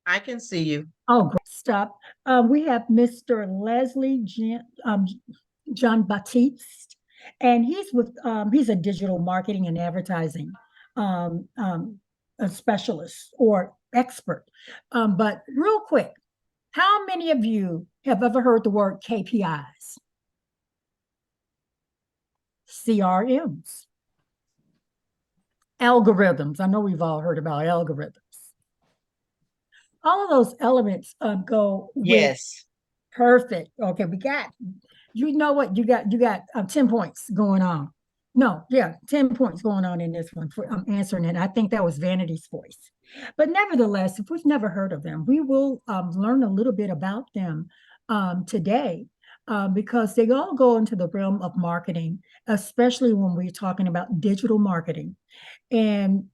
I can see you. Oh, great stuff. We have Mr. John Baptiste, and he's a digital marketing and advertising um, um, a specialist or expert. But real quick, how many of you have ever heard the word KPIs, CRMs, algorithms? I know we've all heard about algorithms. All of those elements go with Yes. perfect. Okay, we got, you know what, you got 10 points going on. No, yeah, 10 points going on in this one for answering it. I think that was Vanity's voice. But nevertheless, if we've never heard of them, we will learn a little bit about them today, because they all go into the realm of marketing, especially when we're talking about digital marketing. And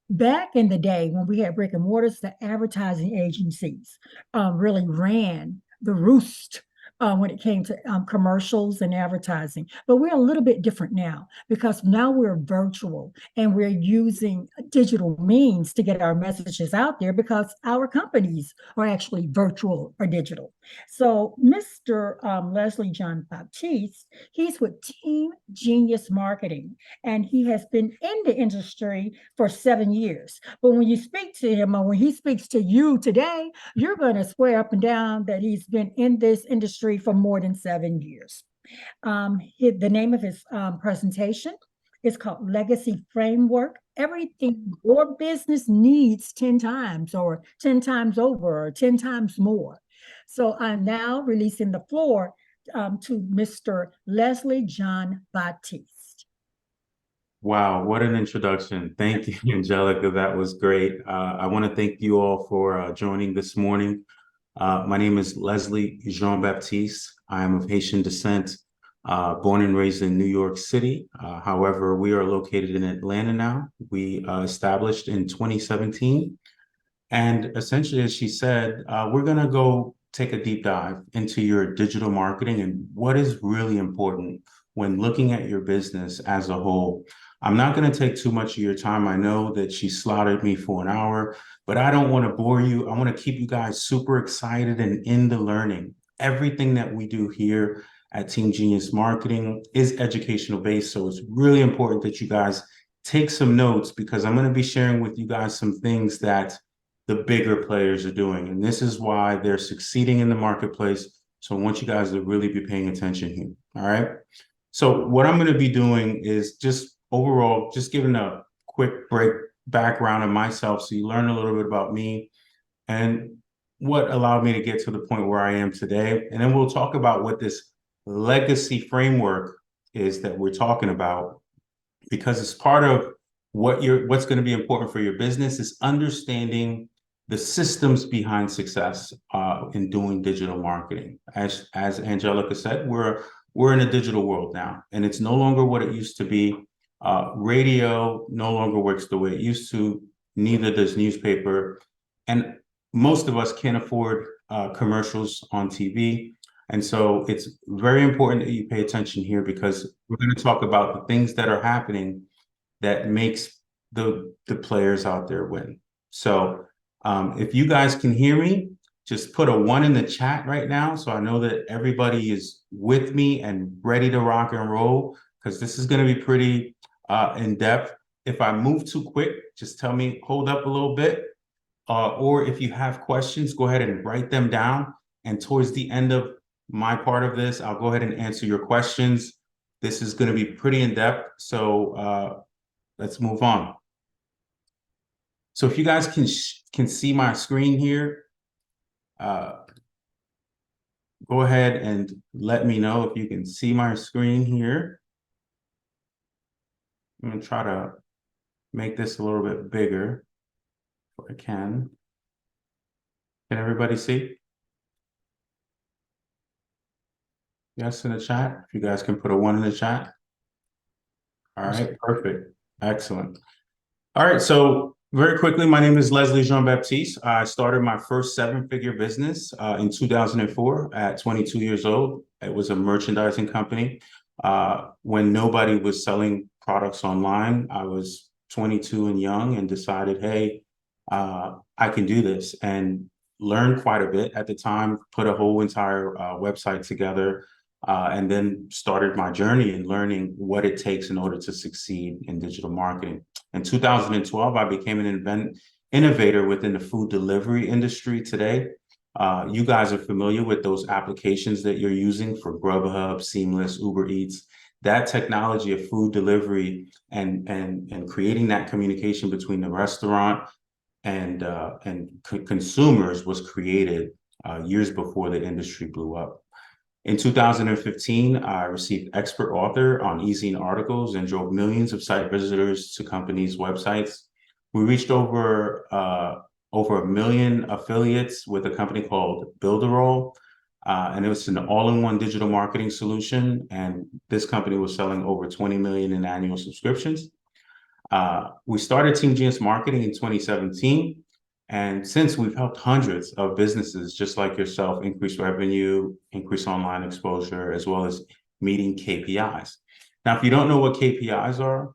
back in the day when we had brick and mortars, the advertising agencies really ran the roost when it came to commercials and advertising. But we're a little bit different now because now we're virtual and we're using digital means to get our messages out there because our companies are actually virtual or digital. So, Mr. Leslie John Baptiste, he's with Team Genius Marketing, and he has been in the industry for 7 years. But when you speak to him, or when he speaks to you today, you're going to swear up and down that he's been in this industry for more than 7 years. The name of his presentation is called Legacy Framework. Everything your business needs 10 times, or 10 times over, or 10 times more. So I'm now releasing the floor to Mr. Leslie John Baptiste. Wow, what an introduction. Thank you, Angelica. That was great. I want to thank you all for joining this morning. My name is Leslie Jean Baptiste. I am of Haitian descent, born and raised in New York City. However, we are located in Atlanta now. We established in 2017. And essentially, as she said, we're going to go take a deep dive into your digital marketing and what is really important when looking at your business as a whole. I'm not going to take too much of your time. I know that she slotted me for an hour, but I don't want to bore you. I want to keep you guys super excited and in the learning. Everything that we do here at Team Genius Marketing is educational based. So it's really important that you guys take some notes because I'm going to be sharing with you guys some things that the bigger players are doing. And this is why they're succeeding in the marketplace. So I want you guys to really be paying attention here. All right. So what I'm going to be doing is just overall, just giving a quick background of myself so you learn a little bit about me and what allowed me to get to the point where I am today. And then we'll talk about what this legacy framework is that we're talking about, because it's part of what's going to be important for your business is understanding the systems behind success in doing digital marketing. As Angelica said, we're in a digital world now, and it's no longer what it used to be. Radio no longer works the way it used to. Neither does newspaper, and most of us can't afford commercials on TV. And so it's very important that you pay attention here because we're going to talk about the things that are happening that makes the players out there win. So if you guys can hear me, just put a 1 in the chat right now so I know that everybody is with me and ready to rock and roll, because this is going to be pretty in-depth. If I move too quick, just tell me, hold up a little bit. Or if you have questions, go ahead and write them down. And towards the end of my part of this, I'll go ahead and answer your questions. This is going to be pretty in-depth. So let's move on. So if you guys can see my screen here, go ahead and let me know if you can see my screen here. I'm going to try to make this a little bit bigger if I can. Can everybody see? Yes, in the chat. If you guys can put a 1 in the chat. All right, perfect. Excellent. All right, so very quickly, my name is Leslie Jean Baptiste. I started my first 7-figure business in 2004 at 22 years old. It was a merchandising company. When nobody was selling products online, I was 22 and young and decided, hey, I can do this, and learned quite a bit at the time, put a whole entire website together, and then started my journey in learning what it takes in order to succeed in digital marketing. In 2012, I became an innovator within the food delivery industry today. You guys are familiar with those applications that you're using for Grubhub, Seamless, Uber Eats. That technology of food delivery and creating that communication between the restaurant and consumers was created years before the industry blew up. In 2015, I received expert author on e-zine articles and drove millions of site visitors to companies' websites. We reached over 1 million affiliates with a company called Builderall, and it was an all-in-one digital marketing solution. And this company was selling over 20 million in annual subscriptions. We started Team Genius Marketing in 2017. And since we've helped hundreds of businesses just like yourself increase revenue, increase online exposure, as well as meeting KPIs. Now, if you don't know what KPIs are,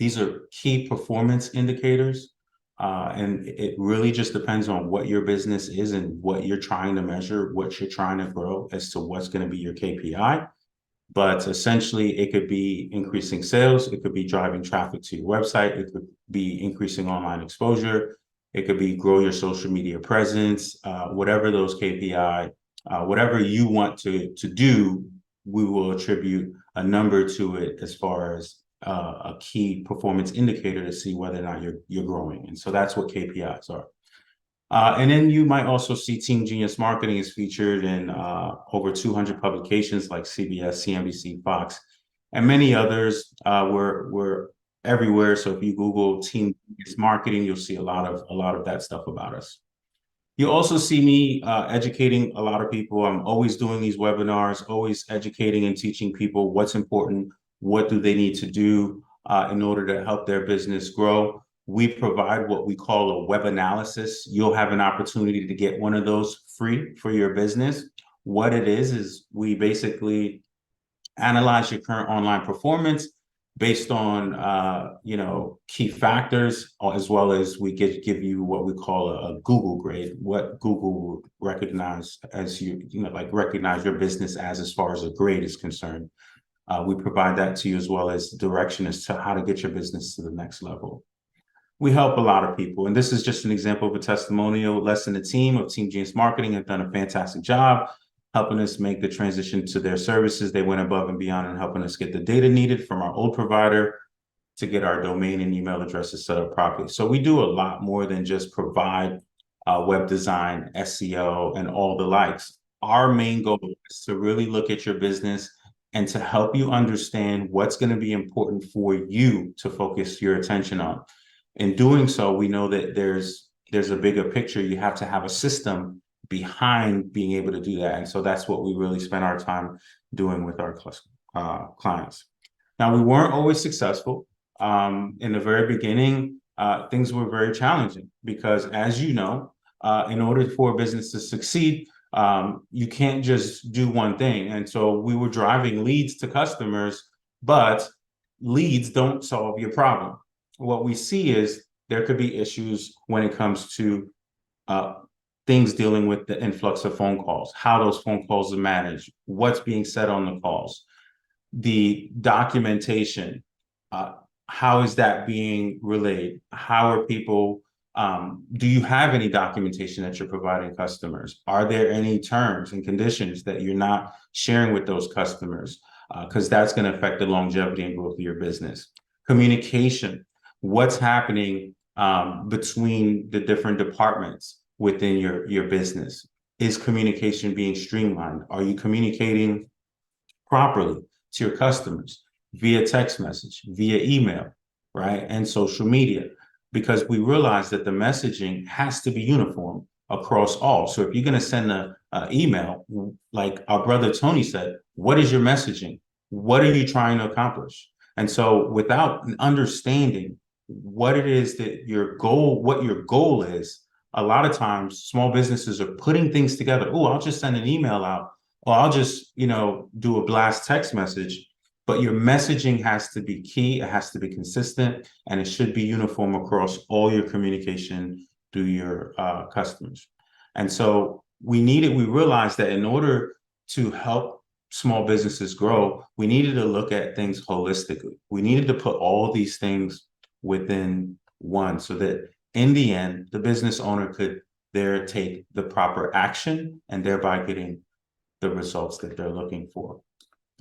these are key performance indicators. And it really just depends on what your business is and what you're trying to measure, what you're trying to grow as to what's going to be your KPI. But essentially, it could be increasing sales. It could be driving traffic to your website. It could be increasing online exposure. It could be grow your social media presence, whatever those KPI, whatever you want to do, we will attribute a number to it as far as a key performance indicator to see whether or not you're growing. And so that's what KPIs are. And then you might also see Team Genius Marketing is featured in over 200 publications like CBS, CNBC, Fox, and many others. We're everywhere. So if you Google Team Genius Marketing, you'll see a lot of that stuff about us. You also see me educating a lot of people. I'm always doing these webinars, always educating and teaching people what's important, what do they need to do in order to help their business grow. We provide what we call a web analysis. You'll have an opportunity to get one of those free for your business. What it is we basically analyze your current online performance based on key factors, as well as we give you what we call a Google grade, what Google recognize as recognize your business as far as a grade is concerned. We provide that to you as well as direction as to how to get your business to the next level. We help a lot of people, and this is just an example of a testimonial. Les and the team of Team Genius Marketing have done a fantastic job helping us make the transition to their services. They went above and beyond in helping us get the data needed from our old provider to get our domain and email addresses set up properly. So we do a lot more than just provide web design, SEO, and all the likes. Our main goal is to really look at your business and to help you understand what's going to be important for you to focus your attention on. In doing so, we know that there's a bigger picture. You have to have a system behind being able to do that. And so that's what we really spend our time doing with our clients. Now, we weren't always successful. In the very beginning, things were very challenging because, as you know, in order for a business to succeed, you can't just do one thing. And so we were driving leads to customers, but leads don't solve your problem. What we see is there could be issues when it comes to things dealing with the influx of phone calls, how those phone calls are managed, what's being said on the calls, the documentation, how is that being relayed? How are people, do you have any documentation that you're providing customers? Are there any terms and conditions that you're not sharing with those customers? Because that's going to affect the longevity and growth of your business. Communication. What's happening between the different departments within your business? Is communication being streamlined? Are you communicating properly to your customers via text message, via email, right? And social media, because we realize that the messaging has to be uniform across all. So if you're going to send an email, like our brother Tony said, what is your messaging? What are you trying to accomplish? And so without understanding what it is that what your goal is, a lot of times small businesses are putting things together. Oh, I'll just send an email out, or I'll just, do a blast text message. but your messaging has to be key. It has to be consistent, and it should be uniform across all your communication through your customers. And so we realized that in order to help small businesses grow, we needed to look at things holistically. We needed to put all these things within one so that in the end, the business owner could there take the proper action and thereby getting the results that they're looking for.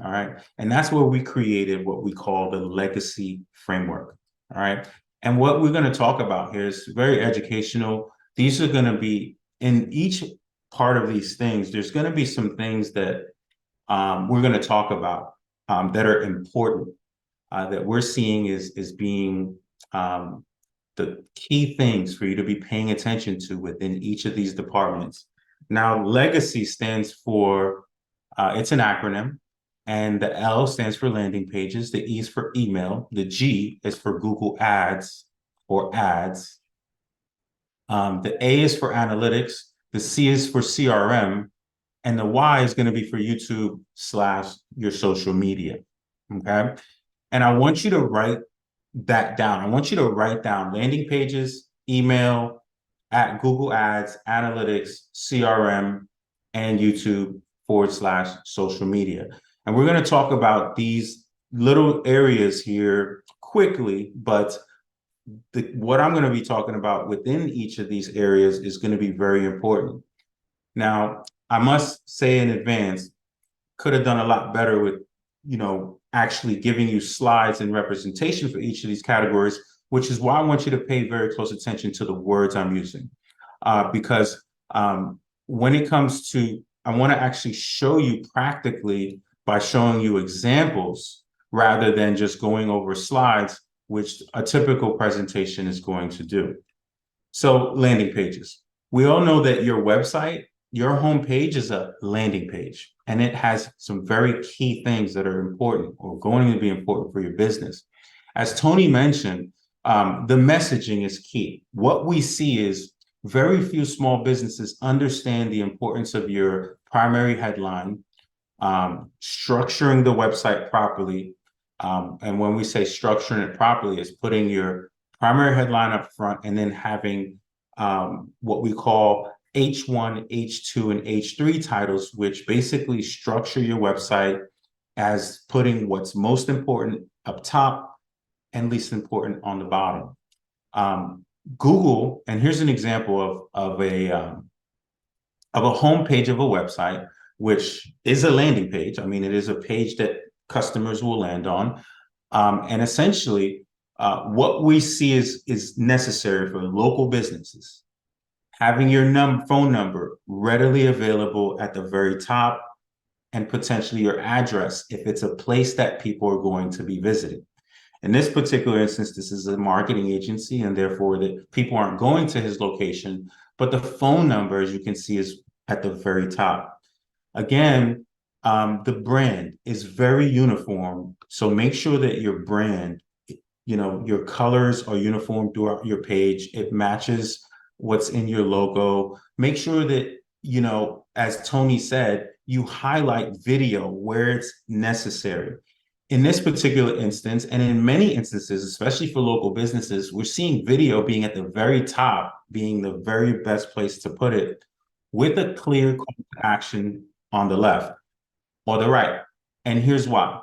All right. And that's where we created what we call the legacy framework. All right. And what we're going to talk about here is very educational. These are going to be in each part of these things. There's going to be some things that we're going to talk about that are important that we're seeing is being the key things for you to be paying attention to within each of these departments. Now, legacy stands for, it's an acronym, and the L stands for landing pages, the E is for email, the G is for Google Ads or ads, the A is for analytics, the C is for CRM, and the Y is going to be for YouTube / your social media, okay? And I want you to write that down. I want you to write down landing pages, email, at Google Ads, analytics, CRM, and YouTube / social media. And we're going to talk about these little areas here quickly, but what I'm going to be talking about within each of these areas is going to be very important. Now, I must say in advance, could have done a lot better with, actually giving you slides and representation for each of these categories, which is why I want you to pay very close attention to the words I'm using. Because when it comes to, I want to actually show you practically by showing you examples rather than just going over slides, which a typical presentation is going to do. So landing pages. We all know that your website, your homepage is a landing page, and it has some very key things that are important or going to be important for your business. As Tony mentioned, the messaging is key. What we see is very few small businesses understand the importance of your primary headline, structuring the website properly. And when we say structuring it properly, is putting your primary headline up front and then having what we call H1, H2, and H3 titles, which basically structure your website as putting what's most important up top and least important on the bottom. Google, and here's an example of a homepage of a website, which is a landing page. I mean, it is a page that customers will land on. And essentially, what we see is necessary for local businesses. Having your phone number readily available at the very top, and potentially your address if it's a place that people are going to be visiting. In this particular instance, this is a marketing agency, and therefore the people aren't going to his location, but the phone number, as you can see, is at the very top. Again, the brand is very uniform. So make sure that your brand, your colors are uniform throughout your page. It matches what's in your logo. Make sure that, as Tony said, you highlight video where it's necessary. In this particular instance, and in many instances, especially for local businesses, we're seeing video being at the very top, being the very best place to put it, with a clear call to action on the left or the right. And here's why.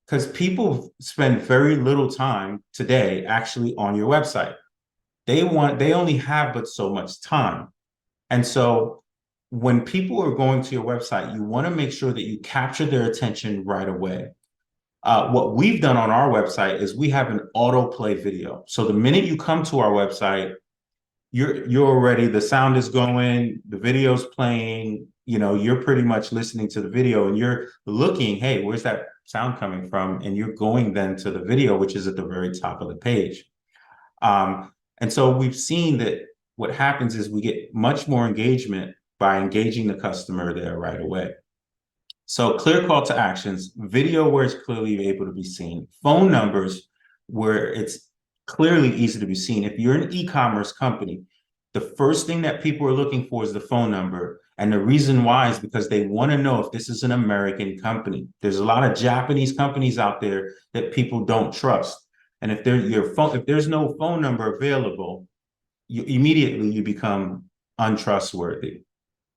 Because people spend very little time today actually on your website. They only have but so much time. And so when people are going to your website, you want to make sure that you capture their attention right away. What we've done on our website is we have an autoplay video. So the minute you come to our website, you're already, the sound is going, the video's playing, you're pretty much listening to the video and you're looking, hey, where's that sound coming from? And you're going then to the video, which is at the very top of the page. And so we've seen that what happens is we get much more engagement by engaging the customer there right away. So clear call to actions, video where it's clearly able to be seen, phone numbers where it's clearly easy to be seen. If you're an e-commerce company, the first thing that people are looking for is the phone number. And the reason why is because they want to know if this is an American company. There's a lot of Japanese companies out there that people don't trust. And if there's no phone number available, you become untrustworthy.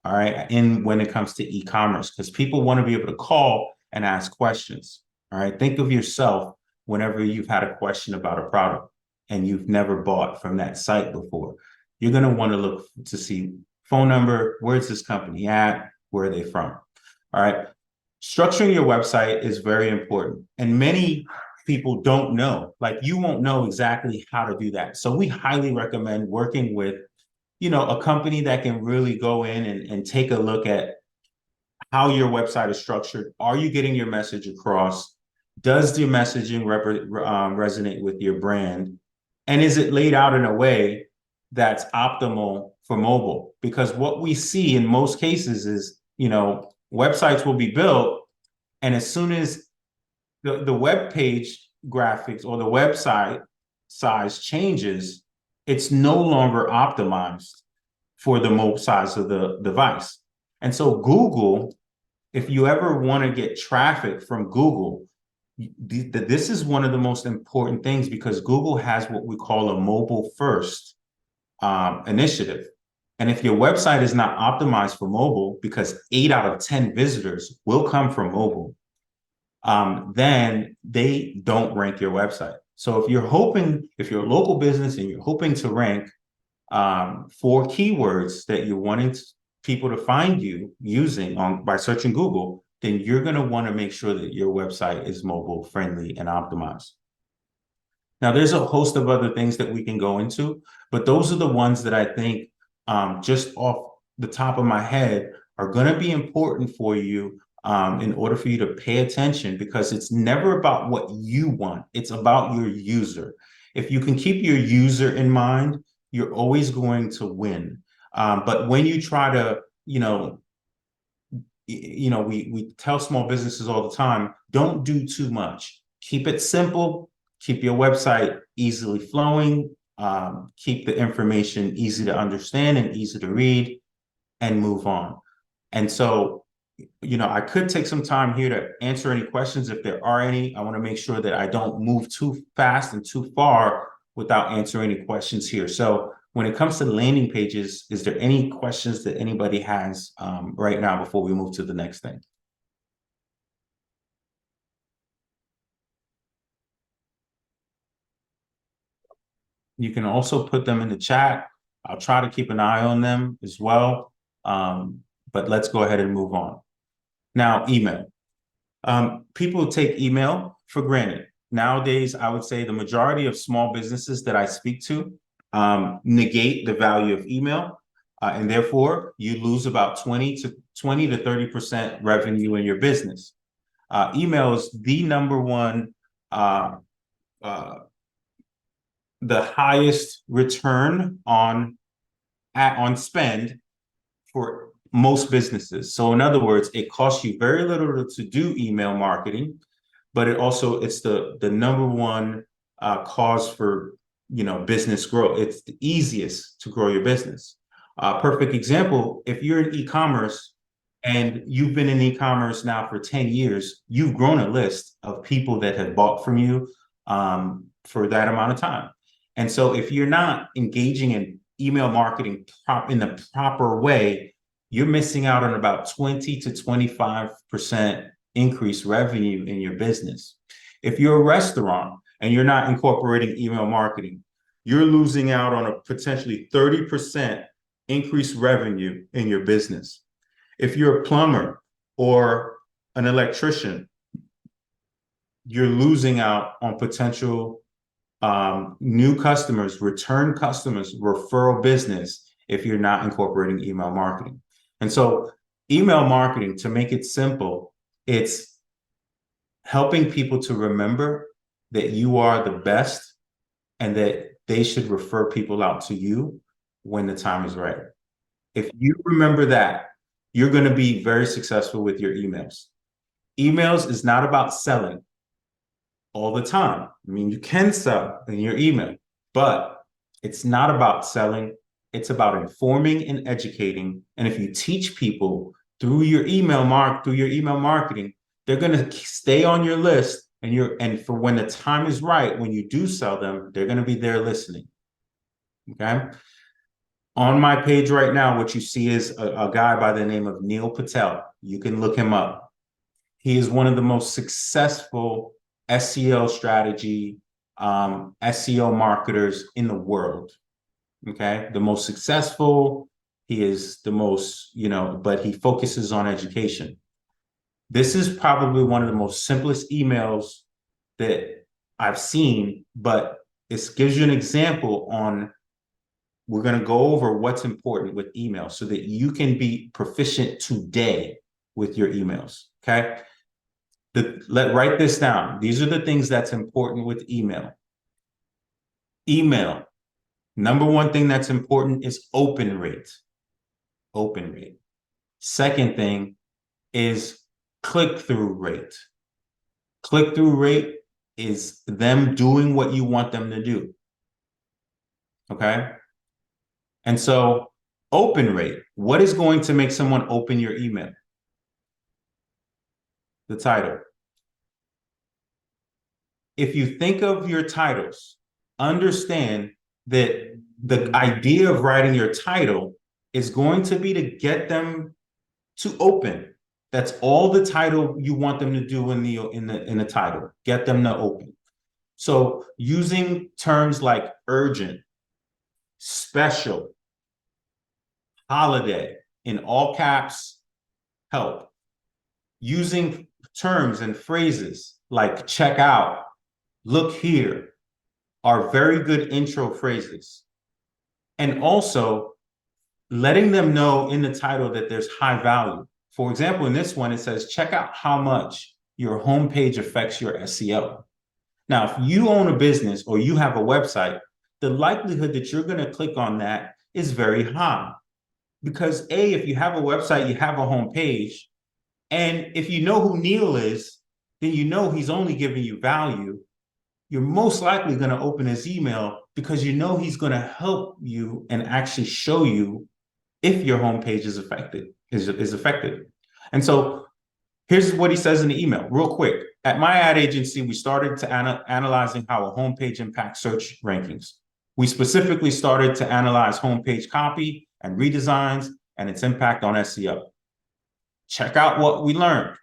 All right. And when it comes to e-commerce, because people want to be able to call and ask questions. All right. Think of yourself whenever you've had a question about a product and you've never bought from that site before. You're going to want to look to see phone number, where's this company at, where are they from? All right. Structuring your website is very important. And many people don't know, like you won't know exactly how to do that. So we highly recommend working with, a company that can really go in and take a look at how your website is structured. Are you getting your message across? Does your messaging resonate with your brand? And is it laid out in a way that's optimal for mobile? Because what we see in most cases is, websites will be built, and as soon as the web page graphics or the website size changes, it's no longer optimized for the mobile size of the device. And so Google, if you ever want to get traffic from Google, this is one of the most important things, because Google has what we call a mobile first initiative. And if your website is not optimized for mobile, because 8 out of 10 visitors will come from mobile, then they don't rank your website. So if you're a local business and you're hoping to rank for keywords that you're wanting people to find you using by searching Google, then you're going to want to make sure that your website is mobile friendly and optimized. Now, there's a host of other things that we can go into, but those are the ones that I think just off the top of my head are going to be important for you in order for you to pay attention, because it's never about what you want. It's about your user. If you can keep your user in mind, you're always going to win. But when you try to, we tell small businesses all the time, don't do too much. Keep it simple. Keep your website easily flowing. Keep the information easy to understand and easy to read, and move on. And so, I could take some time here to answer any questions if there are any. I want to make sure that I don't move too fast and too far without answering any questions here. So when it comes to landing pages, is there any questions that anybody has right now before we move to the next thing? You can also put them in the chat. I'll try to keep an eye on them as well. But let's go ahead and move on. Now, email. People take email for granted. Nowadays, I would say the majority of small businesses that I speak to negate the value of email. And therefore, you lose about 20 to 30% revenue in your business. Email is the number one, the highest return on spend for most businesses. So in other words, it costs you very little to do email marketing, but it's the number one cause for business growth. It's the easiest to grow your business. Perfect example, if you're in e-commerce and you've been in e-commerce now for 10 years, you've grown a list of people that have bought from you for that amount of time. And so if you're not engaging in email marketing in the proper way, you're missing out on about 20 to 25% increased revenue in your business. If you're a restaurant and you're not incorporating email marketing, you're losing out on a potentially 30% increased revenue in your business. If you're a plumber or an electrician, you're losing out on potential new customers, return customers, referral business if you're not incorporating email marketing. And so email marketing, to make it simple, it's helping people to remember that you are the best and that they should refer people out to you when the time is right. If you remember that, you're going to be very successful with your emails. Emails is not about selling all the time. I mean, you can sell in your email, but it's not about selling. It's about informing and educating. And if you teach people through your email marketing, they're going to stay on your list, and for when the time is right, when you do sell them, they're going to be there listening. Okay. On my page right now, what you see is a guy by the name of Neil Patel. You can look him up. He is one of the most successful SEO strategy, SEO marketers in the world. Okay. The most successful. He is the most, but he focuses on education. This is probably one of the most simplest emails that I've seen, but it gives you an example on, we're going to go over what's important with email so that you can be proficient today with your emails. Okay. Write this down. These are the things that's important with email. Email. Number one thing that's important is open rate. Open rate. Second thing is click-through rate. Click-through rate is them doing what you want them to do. Okay. And so open rate, what is going to make someone open your email? The title. If you think of your titles, understand that the idea of writing your title is going to be to get them to open. That's all the title you want them to do in the title. Get them to open. So using terms like urgent, special, holiday in all caps help. Using terms and phrases like check out, look here are very good intro phrases. And also letting them know in the title that there's high value. For example, in this one, it says, check out how much your homepage affects your SEO. Now, if you own a business or you have a website, the likelihood that you're going to click on that is very high. Because A, if you have a website, you have a homepage. And if you know who Neil is, then you know he's only giving you value. You're most likely going to open his email because you know he's going to help you and actually show you if your homepage is affected. And so here's what he says in the email, real quick. At my ad agency, we started to analyzing how a homepage impacts search rankings. We specifically started to analyze homepage copy and redesigns and its impact on SEO. Check out what we learned.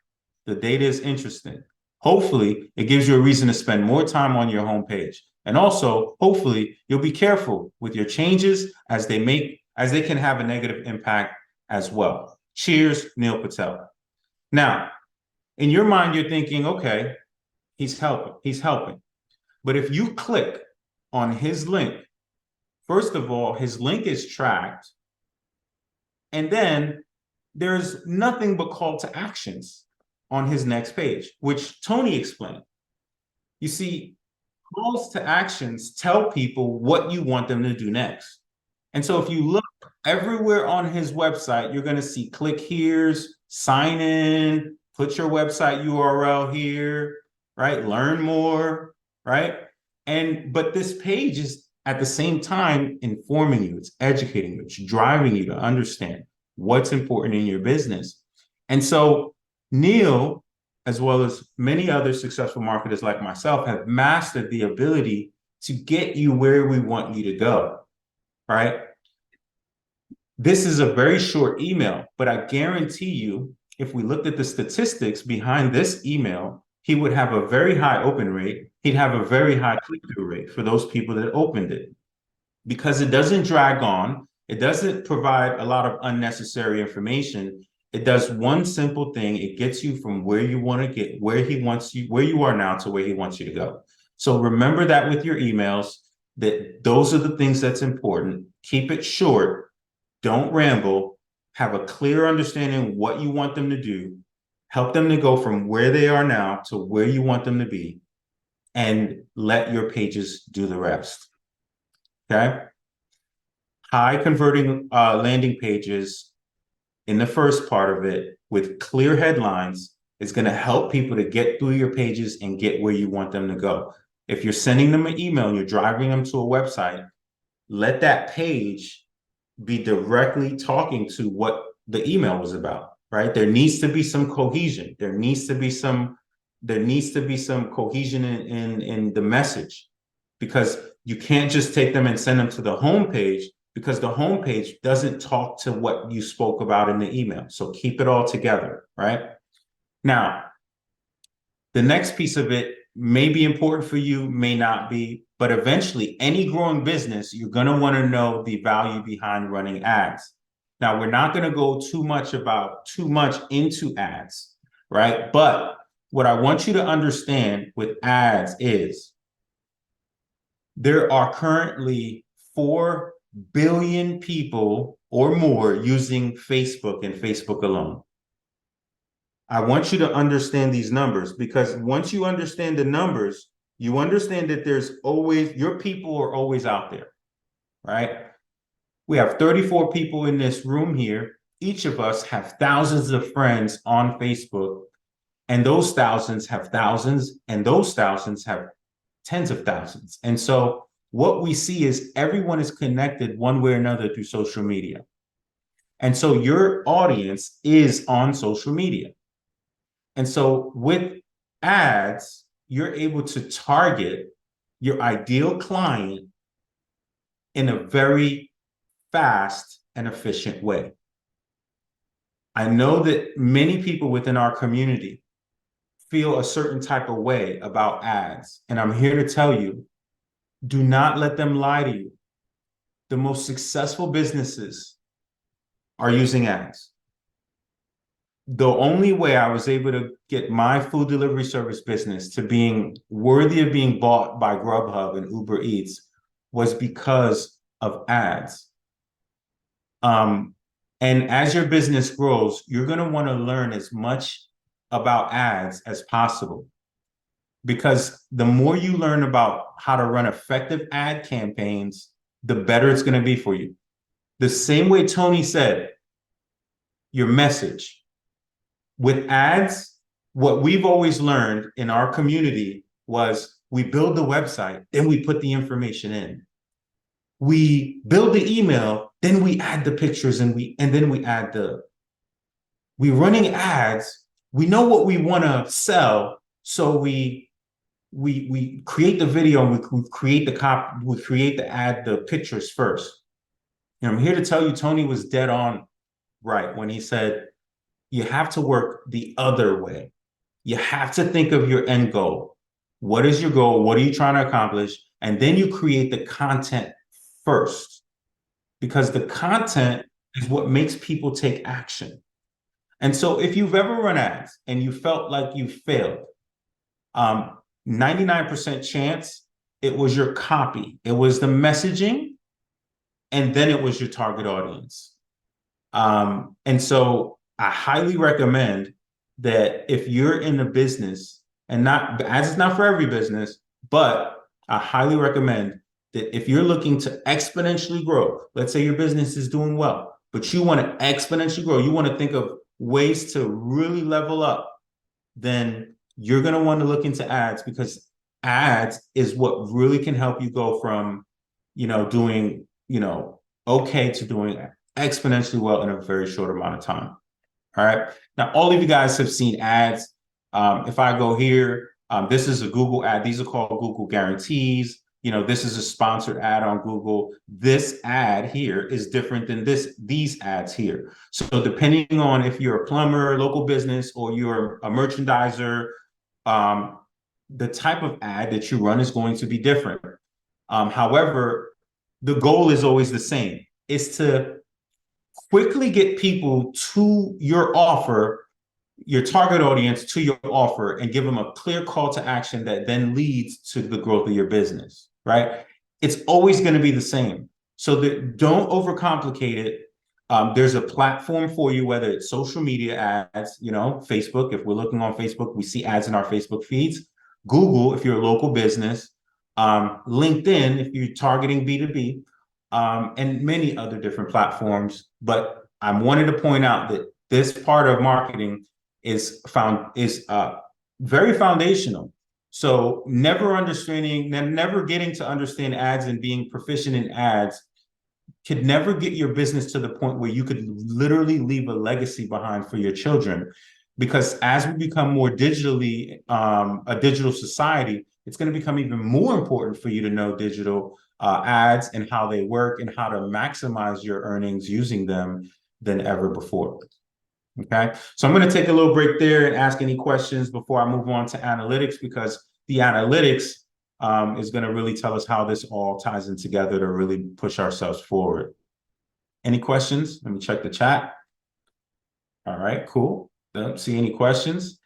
The data is interesting. Hopefully, it gives you a reason to spend more time on your homepage. And also, hopefully, you'll be careful with your changes as they can have a negative impact as well. Cheers, Neil Patel. Now, in your mind, you're thinking, okay, he's helping. But if you click on his link, first of all, his link is tracked. And then there's nothing but call to actions on his next page, which Tony explained. You see, calls to actions tell people what you want them to do next. And so if you look everywhere on his website, you're going to see click here's, sign in, put your website URL here, right? Learn more, right? But this page is at the same time informing you, it's educating you, it's driving you to understand what's important in your business. And so Neil, as well as many other successful marketers like myself, have mastered the ability to get you where we want you to go, right? This is a very short email, but I guarantee you, if we looked at the statistics behind this email, he would have a very high open rate. He'd have a very high click-through rate for those people that opened it, because it doesn't drag on. It doesn't provide a lot of unnecessary information. It does one simple thing. It gets you from where you want to get, where you are now to where he wants you to go. So remember that with your emails, that those are the things that's important. Keep it short. Don't ramble. Have a clear understanding of what you want them to do. Help them to go from where they are now to where you want them to be, and let your pages do the rest. Okay? High converting landing pages in the first part of it with clear headlines is going to help people to get through your pages and get where you want them to go. If you're sending them an email and you're driving them to a website, let that page be directly talking to what the email was about, right? There needs to be some cohesion. There needs to be some cohesion in the message, because you can't just take them and send them to the homepage, because the homepage doesn't talk to what you spoke about in the email. So keep it all together, right? Now, the next piece of it may be important for you, may not be, but eventually any growing business, you're going to want to know the value behind running ads. Now, we're not going to go too much into ads, right? But what I want you to understand with ads is there are currently 4 billion people or more using Facebook and Facebook alone. I want you to understand these numbers, because once you understand the numbers, you understand that your people are always out there, right? We have 34 people in this room here. Each of us have thousands of friends on Facebook, and those thousands have thousands, and those thousands have tens of thousands. And so what we see is everyone is connected one way or another through social media. And so your audience is on social media. And so with ads, you're able to target your ideal client in a very fast and efficient way. I know that many people within our community feel a certain type of way about ads. And I'm here to tell you, do not let them lie to you. The most successful businesses are using ads. The only way I was able to get my food delivery service business to being worthy of being bought by Grubhub and Uber Eats was because of ads. And as your business grows, you're going to want to learn as much about ads as possible, because the more you learn about how to run effective ad campaigns, the better it's going to be for you. The same way Tony said, your message. With ads, what we've always learned in our community was we build the website, then we put the information in. We build the email, then we add the pictures, and then we add we running ads. We know what we want to sell, so we create the video, and we create the pictures first. And I'm here to tell you, Tony was dead on right when he said, you have to work the other way. You have to think of your end goal. What is your goal? What are you trying to accomplish? And then you create the content first, because the content is what makes people take action. And so if you've ever run ads and you felt like you failed, 99% chance it was your copy. It was the messaging, and then it was your target audience. And so I highly recommend that if you're in a business, and ads is not for every business, but I highly recommend that if you're looking to exponentially grow, let's say your business is doing well, but you want to exponentially grow, you want to think of ways to really level up, then you're going to want to look into ads, because ads is what really can help you go from, doing, okay to doing exponentially well in a very short amount of time. All right. Now, all of you guys have seen ads. If I go here, this is a Google ad. These are called Google guarantees. This is a sponsored ad on Google. This ad here is different than these ads here. So depending on if you're a plumber, local business, or you're a merchandiser, the type of ad that you run is going to be different. However, the goal is always the same. It's to quickly get people to your offer, your target audience to your offer, and give them a clear call to action that then leads to the growth of your business, right? It's always going to be the same. So don't overcomplicate it. There's a platform for you, whether it's social media ads, Facebook. If we're looking on Facebook, we see ads in our Facebook feeds. Google, if you're a local business. LinkedIn, if you're targeting B2B. And many other different platforms. But I wanted to point out that this part of marketing is very foundational. So never getting to understand ads and being proficient in ads could never get your business to the point where you could literally leave a legacy behind for your children. Because as we become more digitally, a digital society, it's going to become even more important for you to know digital ads and how they work and how to maximize your earnings using them than ever before. Okay, so I'm going to take a little break there and ask any questions before I move on to analytics, because the analytics is going to really tell us how this all ties in together to really push ourselves forward. Any questions? Let me check the chat. All right, cool. Don't see any questions.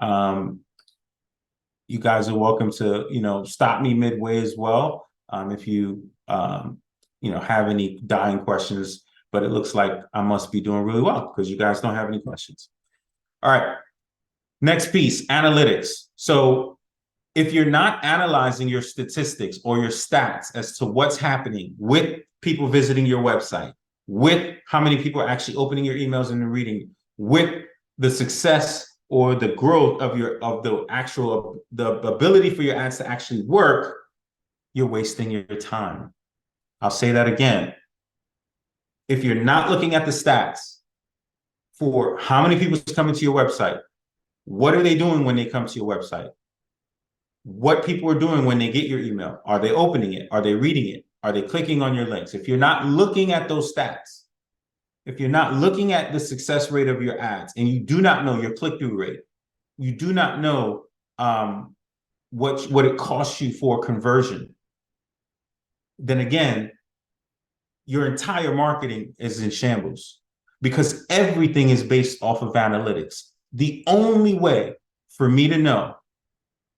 You guys are welcome to, stop me midway as well. If you, have any dying questions, but it looks like I must be doing really well because you guys don't have any questions. All right. Next piece, analytics. So if you're not analyzing your statistics or your stats as to what's happening with people visiting your website, with how many people are actually opening your emails and reading, with the success or the growth of the ability for your ads to actually work, you're wasting your time. I'll say that again. If you're not looking at the stats for how many people are coming to your website, what are they doing when they come to your website? What people are doing when they get your email? Are they opening it? Are they reading it? Are they clicking on your links? If you're not looking at those stats, if you're not looking at the success rate of your ads, and you do not know your click-through rate, you do not know what it costs you for conversion, then again, your entire marketing is in shambles, because everything is based off of analytics. The only way for me to know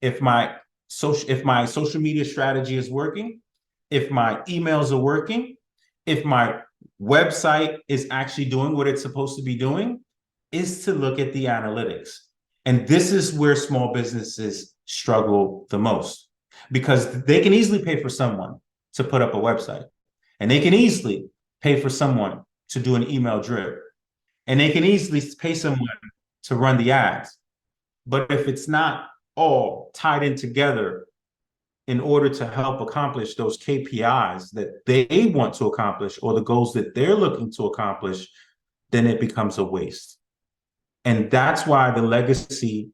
if my social media strategy is working, if my emails are working, if my website is actually doing what it's supposed to be doing, is to look at the analytics. And this is where small businesses struggle the most, because they can easily pay for someone to put up a website, and they can easily pay for someone to do an email drip, and they can easily pay someone to run the ads. But if it's not all tied in together in order to help accomplish those KPIs that they want to accomplish or the goals that they're looking to accomplish, then it becomes a waste. And that's why the legacy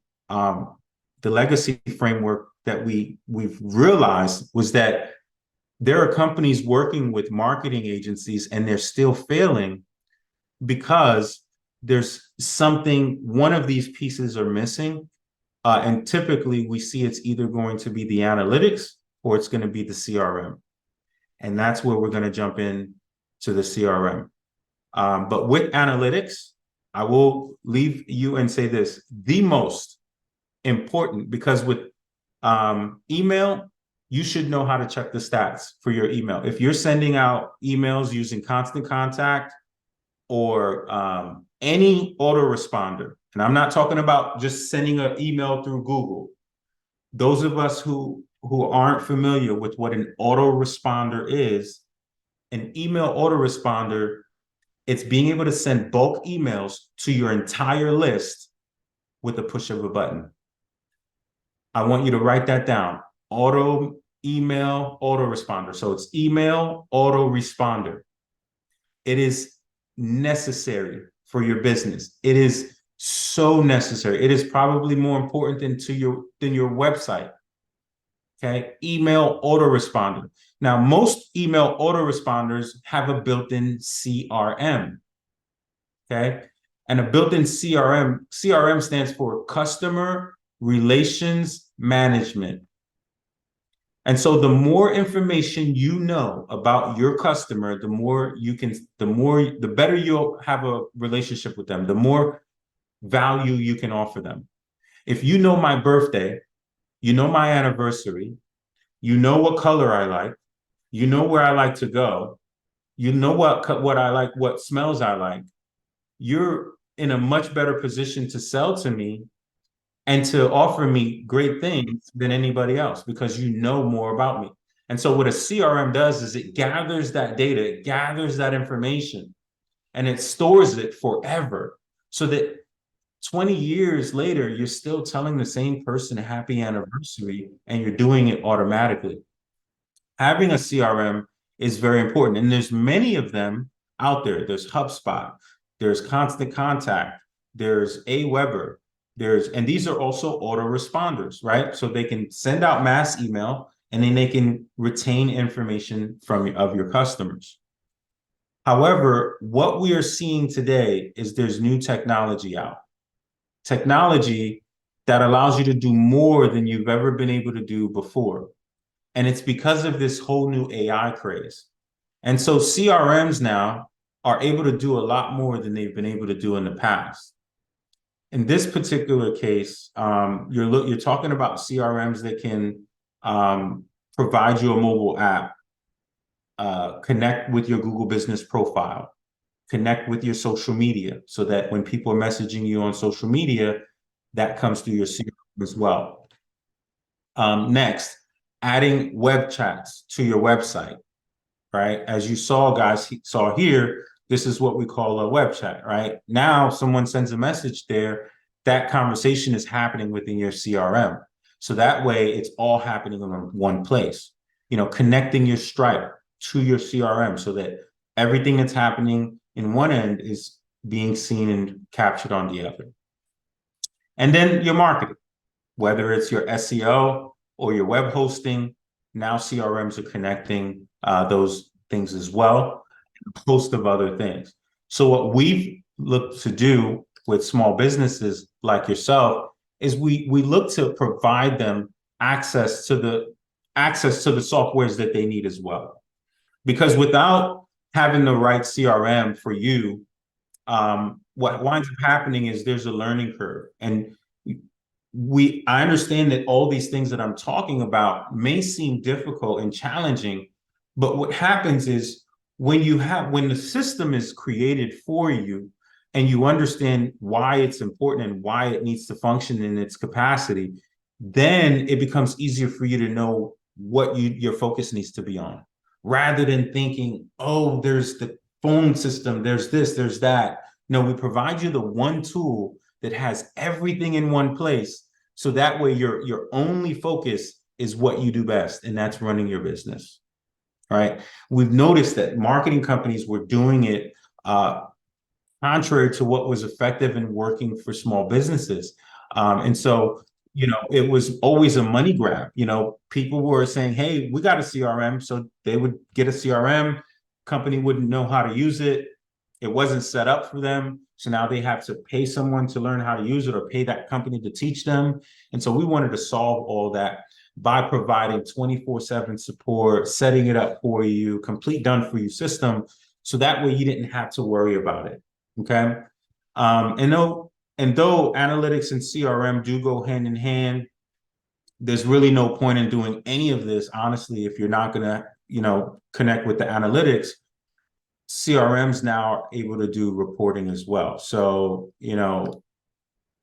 framework that we've realized was that there are companies working with marketing agencies and they're still failing because there's one of these pieces are missing. And typically we see it's either going to be the analytics or it's going to be the CRM. And that's where we're going to jump in to the CRM. But with analytics, I will leave you and say this, the most important, because with email, you should know how to check the stats for your email. If you're sending out emails using Constant Contact or any autoresponder, and I'm not talking about just sending an email through Google. Those of us who aren't familiar with what an autoresponder is, an email autoresponder, it's being able to send bulk emails to your entire list with the push of a button. I want you to write that down. Email autoresponder. So it's email autoresponder. It is necessary for your business. It is so necessary. It is probably more important than your website. Okay, email autoresponder. Now, most email autoresponders have a built-in CRM. Okay, and a built-in CRM stands for Customer Relations Management. And so the more information you know about your customer, the better you'll have a relationship with them, the more value you can offer them. If you know my birthday, you know my anniversary, you know what color I like, you know where I like to go, you know what I like, what smells I like, you're in a much better position to sell to me and to offer me great things than anybody else, because you know more about me. And so what a CRM does is it gathers that data, it gathers that information, and it stores it forever, so that 20 years later, you're still telling the same person a happy anniversary, and you're doing it automatically. Having a CRM is very important. And there's many of them out there. There's HubSpot, there's Constant Contact, there's Aweber, and these are also autoresponders, right? So they can send out mass email and then they can retain information of your customers. However, what we are seeing today is there's new technology out. Technology that allows you to do more than you've ever been able to do before. And it's because of this whole new AI craze. And so CRMs now are able to do a lot more than they've been able to do in the past. In this particular case, you're talking about CRMs that can provide you a mobile app, connect with your Google Business Profile, connect with your social media, so that when people are messaging you on social media, that comes through your CRM as well. Next, adding web chats to your website, right? As you saw here, this is what we call a web chat, right? Now someone sends a message there, that conversation is happening within your CRM. So that way it's all happening in one place, connecting your Stripe to your CRM so that everything that's happening in one end is being seen and captured on the other. And then your marketing, whether it's your SEO or your web hosting, now CRMs are connecting those things as well, a host of other things. So what we've looked to do with small businesses like yourself is we look to provide them access to the softwares that they need as well. Because without having the right CRM for you, what winds up happening is there's a learning curve. And I understand that all these things that I'm talking about may seem difficult and challenging, but what happens is when the system is created for you and you understand why it's important and why it needs to function in its capacity, then it becomes easier for you to know what your focus needs to be on, rather than thinking, oh, there's the phone system, there's this, there's that. No, we provide you the one tool that has everything in one place. So that way your only focus is what you do best, and that's running your business, right? We've noticed that marketing companies were doing it contrary to what was effective and working for small businesses. And so, it was always a money grab. People were saying, hey, we got a CRM. So they would get a CRM, company wouldn't know how to use it. It wasn't set up for them. So now they have to pay someone to learn how to use it or pay that company to teach them. And so we wanted to solve all that by providing 24/7 support, setting it up for you, complete done for you system. So that way you didn't have to worry about it. Okay. And though analytics and CRM do go hand in hand, there's really no point in doing any of this, honestly, if you're not going to, connect with the analytics. CRMs now are able to do reporting as well. So,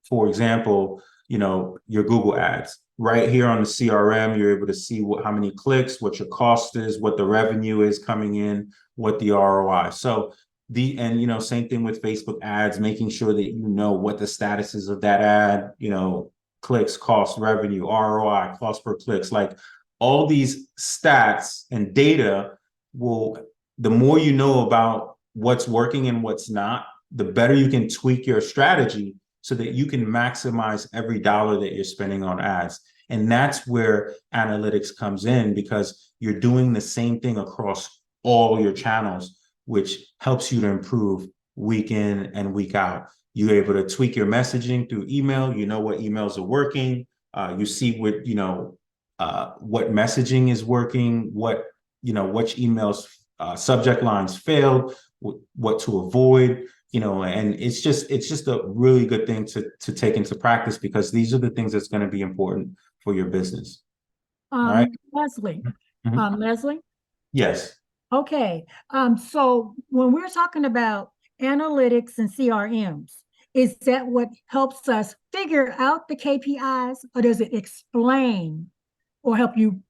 for example, your Google ads right here on the CRM, you're able to see how many clicks, what your cost is, what the revenue is coming in, what the ROI. So same thing with Facebook ads, making sure that what the status is of that ad, clicks, cost, revenue, ROI, cost per clicks, like all these stats and data the more you know about what's working and what's not, the better you can tweak your strategy so that you can maximize every dollar that you're spending on ads. And that's where analytics comes in, because you're doing the same thing across all your channels, which helps you to improve week in and week out. You're able to tweak your messaging through email. You know what emails are working. You see what messaging is working, which emails subject lines failed, what to avoid, and it's just a really good thing to take into practice, because these are the things that's going to be important for your business. All right, Leslie. Mhm. Leslie? Yes. Okay. So when we're talking about analytics and CRMs, is that what helps us figure out the KPIs, or does it explain or help you,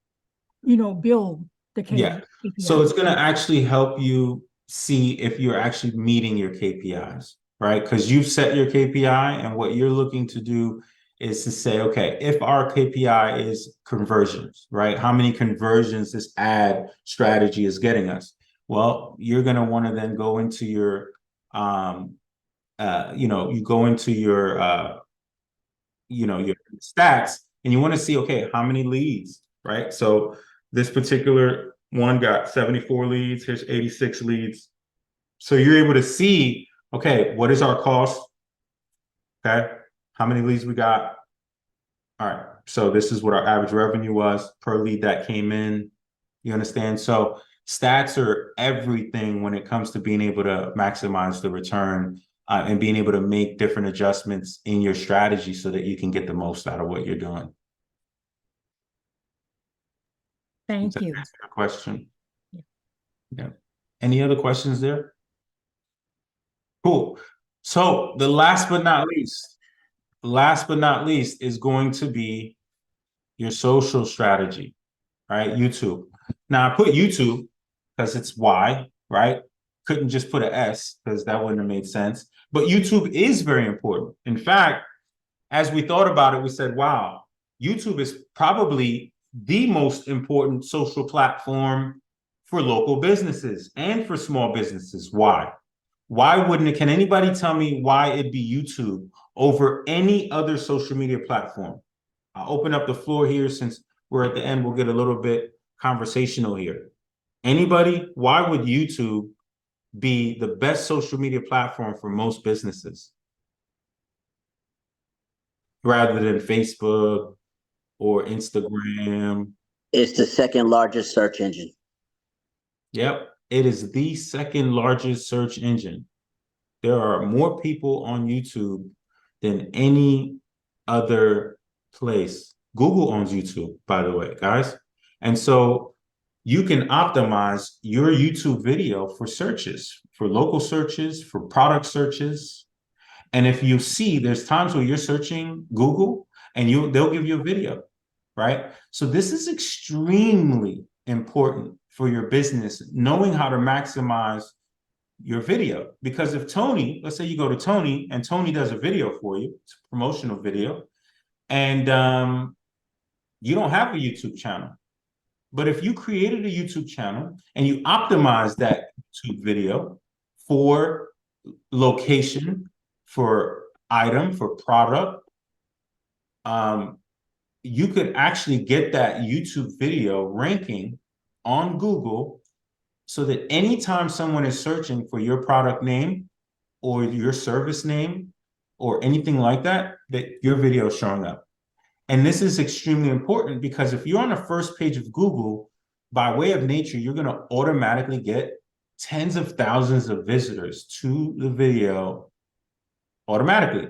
build the KPIs? Yeah. So it's going to actually help you see if you're actually meeting your KPIs, right? Because you've set your KPI, and what you're looking to do is to say, okay, if our KPI is conversions, right? How many conversions this ad strategy is getting us? Well, you're going to want to then go into your, you go into your stats, and you want to see, okay, how many leads, right? So this particular one got 74 leads. Here's 86 leads. So you're able to see, okay, what is our cost? Okay, how many leads we got? All right, so this is what our average revenue was per lead that came in. You understand? So stats are everything when it comes to being able to maximize the return and being able to make different adjustments in your strategy so that you can get the most out of what you're doing. Thank you. Answer your question. Yeah. Any other questions there? Cool. So the last but not least is going to be your social strategy, right? YouTube. Now I put YouTube because it's Y, right? Couldn't just put an S because that wouldn't have made sense. But YouTube is very important. In fact, as we thought about it, we said, wow, YouTube is probably the most important social platform for local businesses and for small businesses. Why? Why wouldn't it? Can anybody tell me why it'd be YouTube over any other social media platform? I'll open up the floor here since we're at the end. We'll get a little bit conversational here. Anybody? Why would YouTube be the best social media platform for most businesses rather than Facebook or Instagram? It's the second largest search engine. Yep, it is the second largest search engine. There are more people on YouTube than any other place. Google owns YouTube, by the way, guys. And so you can optimize your YouTube video for searches, for local searches, for product searches. And if you see, there's times where you're searching Google and they'll give you a video, right? So this is extremely important for your business, knowing how to maximize your video. Because if Tony, let's say you go to Tony and Tony does a video for you, it's a promotional video, and you don't have a YouTube channel. But if you created a YouTube channel and you optimize that YouTube video for location, for item, for product, you could actually get that YouTube video ranking on Google so that anytime someone is searching for your product name or your service name or anything like that, that your video is showing up. And this is extremely important because if you're on the first page of Google, by way of nature, you're going to automatically get tens of thousands of visitors to the video automatically.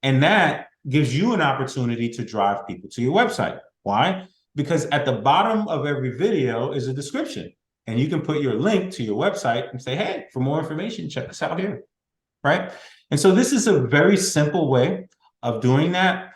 And that gives you an opportunity to drive people to your website. Why? Because at the bottom of every video is a description. And you can put your link to your website and say, hey, for more information, check us out here, right? And so this is a very simple way of doing that.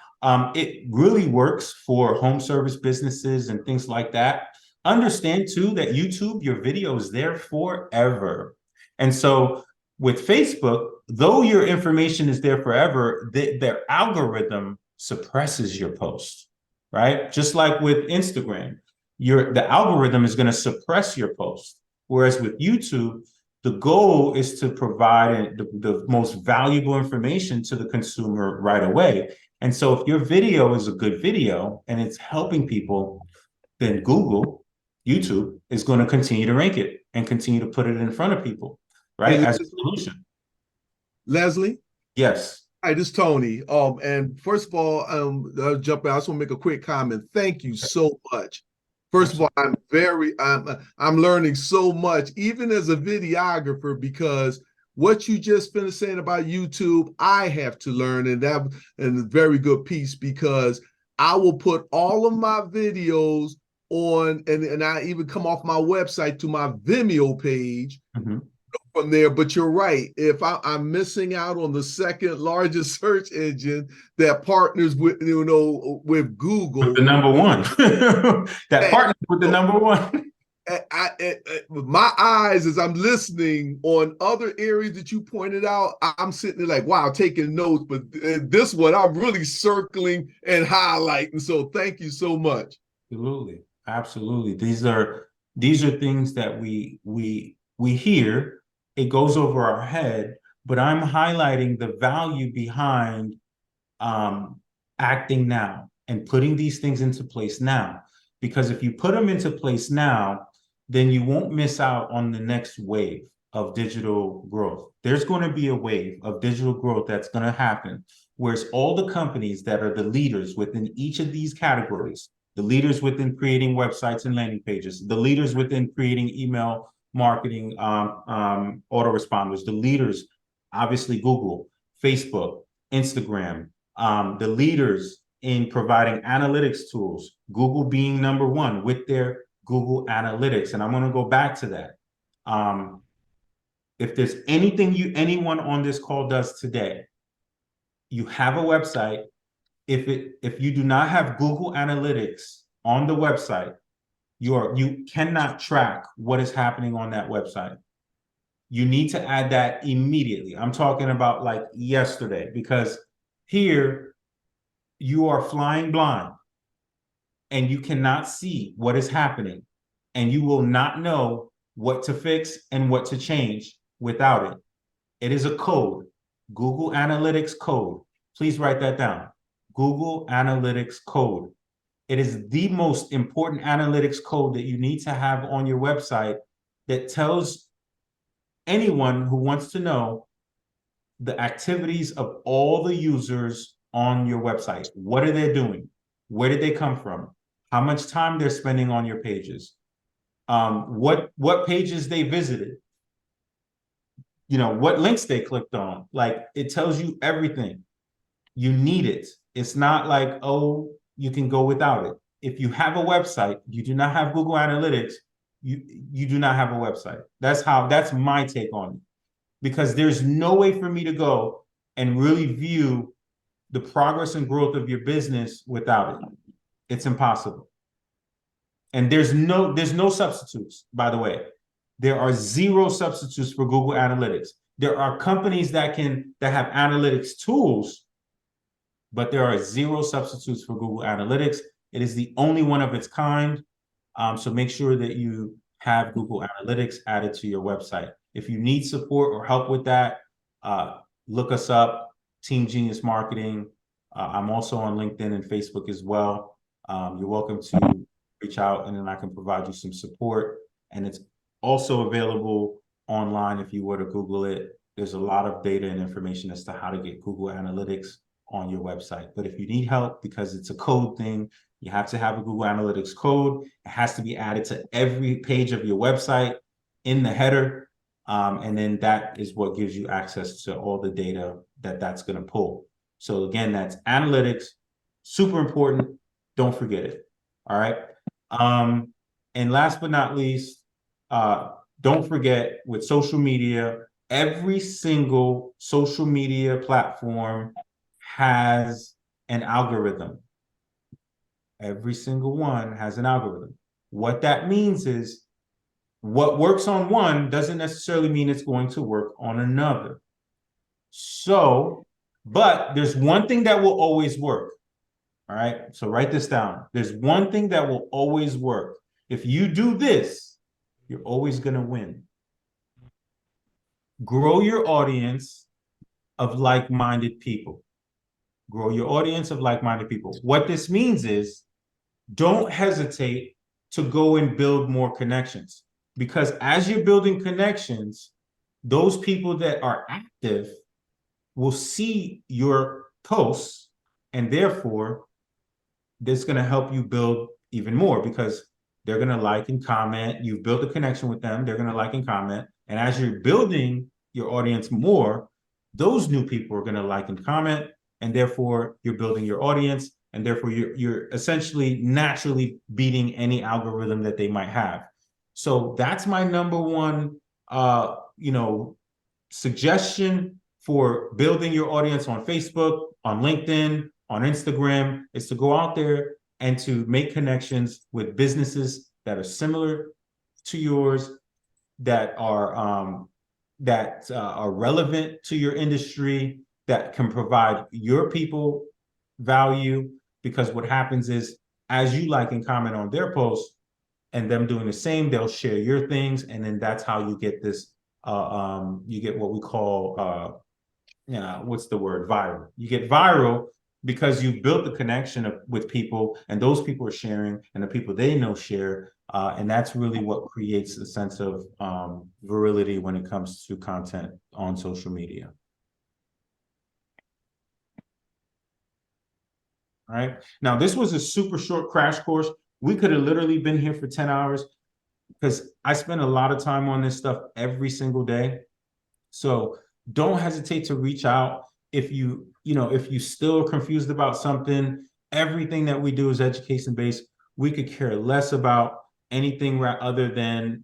It really works for home service businesses and things like that. Understand too that YouTube, your video is there forever. And so with Facebook, though your information is there forever, their algorithm suppresses your post, right? Just like with Instagram, the algorithm is going to suppress your post. Whereas with YouTube, the goal is to provide the most valuable information to the consumer right away. And so if your video is a good video and it's helping people, then YouTube is going to continue to rank it and continue to put it in front of people, right? As a solution. Leslie? Yes. Hi, this is Tony. And first of all, I'll jump in. I just want to make a quick comment. Thank you so much. First of all, I'm learning so much, even as a videographer, because what you just finished saying about YouTube, I have to learn, and a very good piece, because I will put all of my videos on, and I even come off my website to my Vimeo page. Mm-hmm. From there. But you're right. If I'm missing out on the second largest search engine that partners with, with Google, with the number one, that partners with the number one. my eyes as I'm listening on other areas that you pointed out, I'm sitting there like, wow, taking notes. But this one, I'm really circling and highlighting. So thank you so much. Absolutely, absolutely. These are things that we hear. It goes over our head, but I'm highlighting the value behind acting now and putting these things into place now. Because if you put them into place now, then you won't miss out on the next wave of digital growth. There's going to be a wave of digital growth that's going to happen, whereas all the companies that are the leaders within each of these categories, the leaders within creating websites and landing pages, the leaders within creating email marketing autoresponders, the leaders, obviously Google, Facebook, Instagram, the leaders in providing analytics tools, Google being number one with their Google Analytics. And I'm going to go back to that. If there's anything anyone on this call does today, you have a website. If you do not have Google Analytics on the website, you cannot track what is happening on that website. You need to add that immediately. I'm talking about like yesterday, because here you are flying blind and you cannot see what is happening, and you will not know what to fix and what to change without it. It is a code, Google Analytics code. Please write that down. Google Analytics code. It is the most important analytics code that you need to have on your website that tells anyone who wants to know the activities of all the users on your website. What are they doing? Where did they come from? How much time they're spending on your pages? What pages they visited? You know, what links they clicked on. Like, it tells you everything. You need it. It's not like, oh, you can go without it. If you have a website, you do not have Google Analytics, you do not have a website. That's my take on it. Because there's no way for me to go and really view the progress and growth of your business without it. It's impossible. And there's no substitutes, by the way. There are zero substitutes for Google Analytics. There are companies that have analytics tools, but there are zero substitutes for Google Analytics. It is the only one of its kind. So make sure that you have Google Analytics added to your website. If you need support or help with that, look us up, Team Genius Marketing. I'm also on LinkedIn and Facebook as well. You're welcome to reach out, and then I can provide you some support. And it's also available online if you were to Google it. There's a lot of data and information as to how to get Google Analytics on your website. But if you need help, because it's a code thing, you have to have a Google Analytics code. It has to be added to every page of your website in the header. And then that is what gives you access to all the data that's going to pull. So again, that's analytics, super important. Don't forget it. All right. And last but not least, don't forget, with social media, every single social media platform has an algorithm. Every single one has an algorithm. What that means is what works on one doesn't necessarily mean it's going to work on another. So, but there's one thing that will always work. All right. So write this down. There's one thing that will always work. If you do this, you're always going to win. Grow your audience of like-minded people. Grow your audience of like-minded people. What this means is, don't hesitate to go and build more connections, because as you're building connections, those people that are active will see your posts, and therefore this is going to help you build even more, because they're going to like and comment. You've built a connection with them. They're going to like and comment. And as you're building your audience more, those new people are going to like and comment, and therefore you're building your audience, and therefore you're essentially naturally beating any algorithm that they might have. So that's my number one suggestion for building your audience on Facebook, on LinkedIn, on Instagram, is to go out there and to make connections with businesses that are similar to yours that are relevant to your industry, that can provide your people value. Because what happens is, as you like and comment on their posts and them doing the same, they'll share your things, and then that's how you get this. You get what we call what's the word? Viral. You get viral because you built the connection with people, and those people are sharing, and the people they know share. And that's really what creates a sense of virility when it comes to content on social media. All right. Now, this was a super short crash course. We could have literally been here for 10 hours because I spend a lot of time on this stuff every single day. So don't hesitate to reach out if if you still are confused about something. Everything that we do is education based. We could care less about anything other than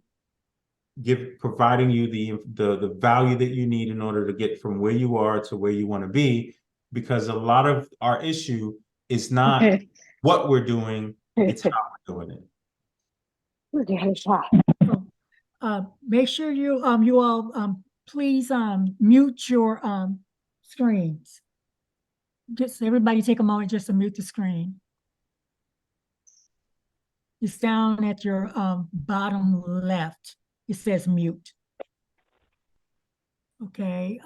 providing you the value that you need in order to get from where you are to where you want to be. Because a lot of our issue is not what we're doing, it's how we're doing it. Make sure you all please mute your screens. Just everybody take a moment just to mute the screen. It's down at your bottom left. It says mute. Okay.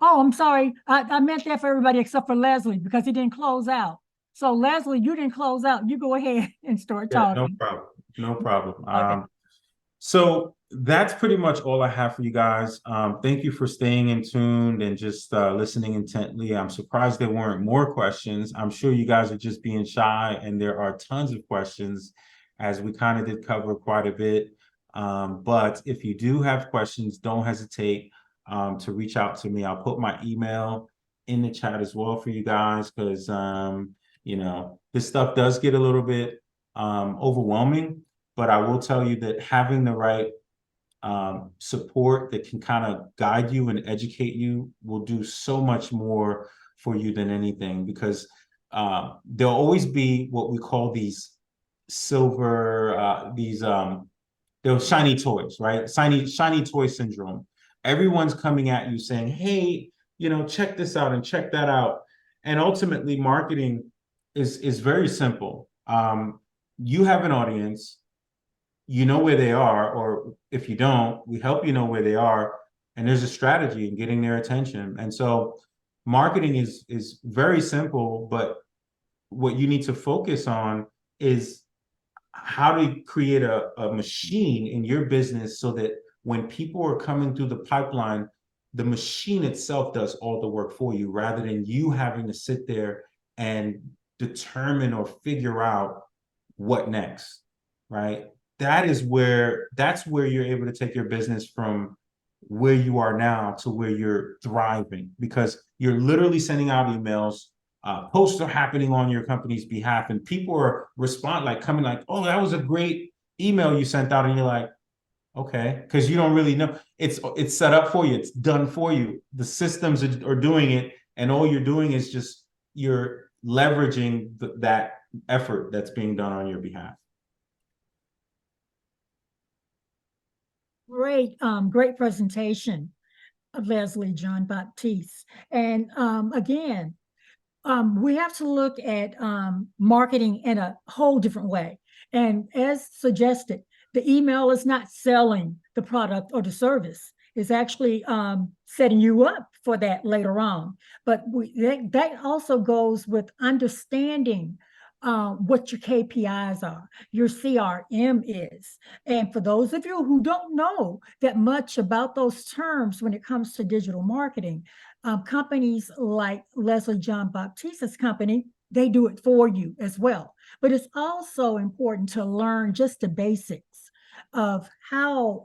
Oh, I'm sorry. I meant that for everybody except for Leslie because he didn't close out. So Leslie, you didn't close out. You go ahead and start talking. No problem. No problem. Okay. So that's pretty much all I have for you guys. Thank you for staying in tuned and just listening intently. I'm surprised there weren't more questions. I'm sure you guys are just being shy, and there are tons of questions, as we kind of did cover quite a bit. But if you do have questions, don't hesitate to reach out to me. I'll put my email in the chat as well for you guys, because this stuff does get a little bit overwhelming. But I will tell you that having the right support that can kind of guide you and educate you will do so much more for you than anything, because there'll always be what we call these those shiny toys, right? Shiny toy syndrome. Everyone's coming at you saying, hey, check this out and check that out. And ultimately, marketing is very simple. You have an audience. You know where they are, or if you don't, we help you know where they are, and there's a strategy in getting their attention. And so marketing is very simple, but what you need to focus on is how to create a machine in your business so that when people are coming through the pipeline, the machine itself does all the work for you, rather than you having to sit there and determine or figure out what next, right? That's where you're able to take your business from where you are now to where you're thriving, because you're literally sending out emails, posts are happening on your company's behalf, and people are coming like, oh, that was a great email you sent out, and you're like, okay, because you don't really know. It's set up for you, it's done for you. The systems are doing it, and all you're doing is just you're leveraging that effort that's being done on your behalf. Great presentation of Leslie John Baptiste. And again, we have to look at marketing in a whole different way. And as suggested, the email is not selling the product or the service. It's actually setting you up for that later on. But that also goes with understanding what your KPIs are, your CRM is. And for those of you who don't know that much about those terms when it comes to digital marketing, companies like Leslie John Baptiste's company, they do it for you as well. But it's also important to learn just the basics of how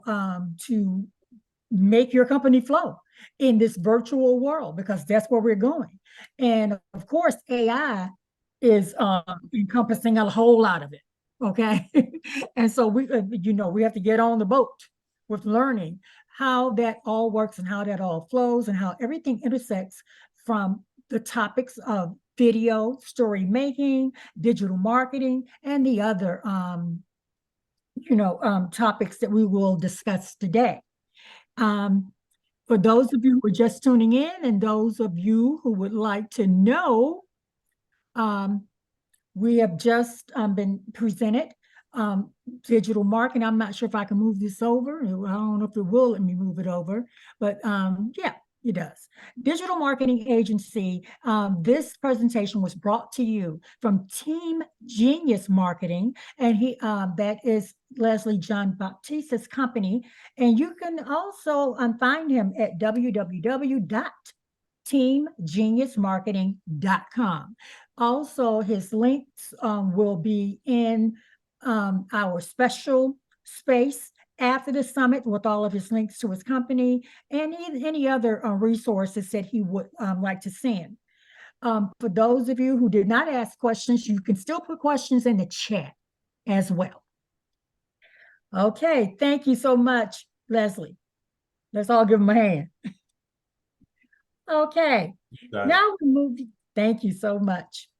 to make your company flow in this virtual world, because that's where we're going. And of course, AI is encompassing a whole lot of it, okay? And so we have to get on the boat with learning how that all works and how that all flows and how everything intersects, from the topics of video, story making, digital marketing, and the other topics that we will discuss today. For those of you who are just tuning in and those of you who would like to know, we have just been presented digital marketing. I'm not sure if I can move this over. I don't know if it will let me move it over, but yeah, it does. Digital marketing agency. This presentation was brought to you from Team Genius Marketing, and that is Leslie John Baptiste's company. And you can also find him at www.teamgeniusmarketing.com. Also, his links will be in our special space after the summit with all of his links to his company and any other resources that he would like to send. For those of you who did not ask questions, you can still put questions in the chat as well. Okay, thank you so much, Leslie. Let's all give him a hand. Okay, now we move. Thank you so much.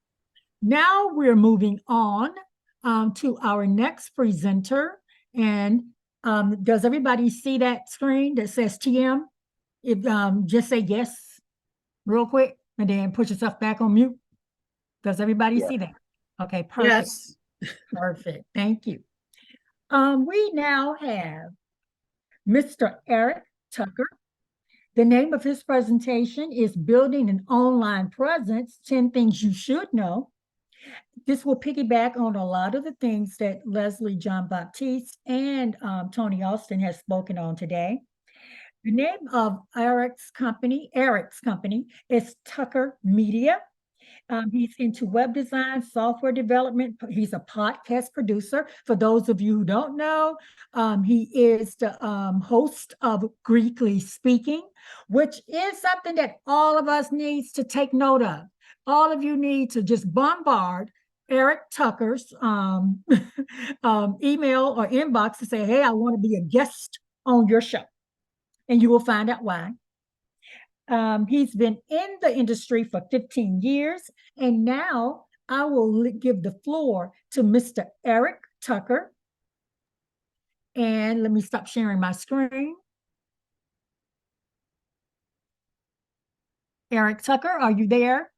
Now we're moving on to our next presenter. And does everybody see that screen that says TM? Just say yes real quick and then put yourself back on mute. Does everybody see that? Okay, perfect. Yes. Perfect. Thank you. We now have Mr. Aric Tucker. The name of his presentation is Building an Online Presence, 10 Things You Should Know. This will piggyback on a lot of the things that Leslie John Baptiste and Tony Austin has spoken on today. The name of Aric's company is Tucker Media. He's into web design, software development. He's a podcast producer. For those of you who don't know, he is the host of Greekly Speaking, which is something that all of us needs to take note of. All of you need to just bombard Aric Tucker's email or inbox to say, hey, I want to be a guest on your show. And you will find out why. He's been in the industry for 15 years. And now I will give the floor to Mr. Aric Tucker. And let me stop sharing my screen. Aric Tucker, are you there?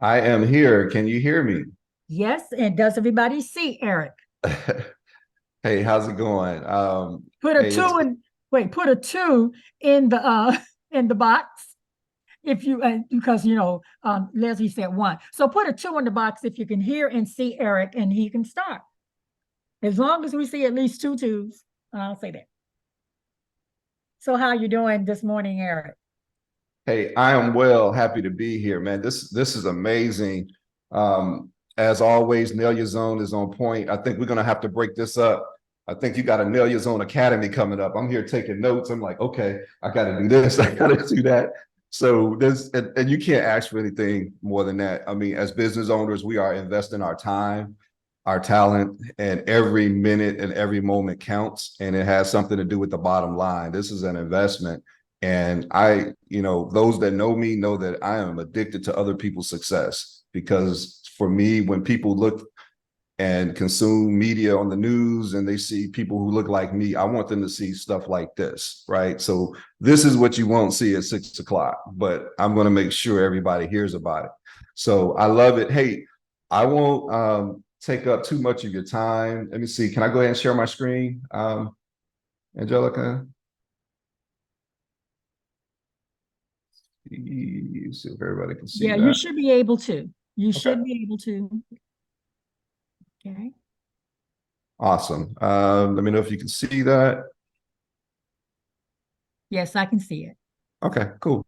I am here. Can you hear me? Yes. And does everybody see Aric? Hey, how's it going? Put a two in the box if you because Leslie said one. So put a 2 in the box if you can hear and see Aric, and he can start. As long as we see at least 2 2s, I'll say that. So how are you doing this morning, Aric? Hey, I am well. Happy to be here, man. This is amazing. As always, naliaZONE is on point. I think we're gonna have to break this up. I think you got a naliaZONE Academy coming up. I'm here taking notes. I'm like, okay, I got to do this. I got to do that. So and you can't ask for anything more than that. I mean, as business owners, we are investing our time, our talent, and every minute and every moment counts. And it has something to do with the bottom line. This is an investment. And those that know me know that I am addicted to other people's success, because for me, when people look and consume media on the news and they see people who look like me, I want them to see stuff like this, right? So this is what you won't see at 6 o'clock, but I'm going to make sure everybody hears about it. So I love it. Hey, I won't take up too much of your time. Let me see. Can I go ahead and share my screen, Angelica? See if everybody can see. Yeah, that. You should be able to. You should be able to. Okay. Awesome. Let me know if you can see that. Yes, I can see it. Okay, cool.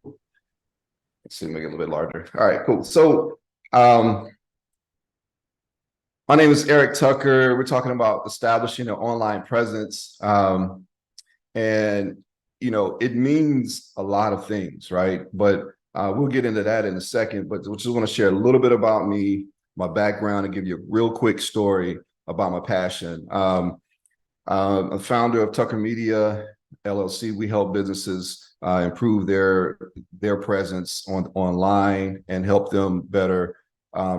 Let's see, make it a little bit larger. All right, cool. So my name is Aric Tucker. We're talking about establishing an online presence. And it means a lot of things, right? But we'll get into that in a second. But I just want to share a little bit about me, my background, and give you a real quick story about my passion. I'm a founder of Tucker Media, L.L.C. We help businesses improve their presence online and help them better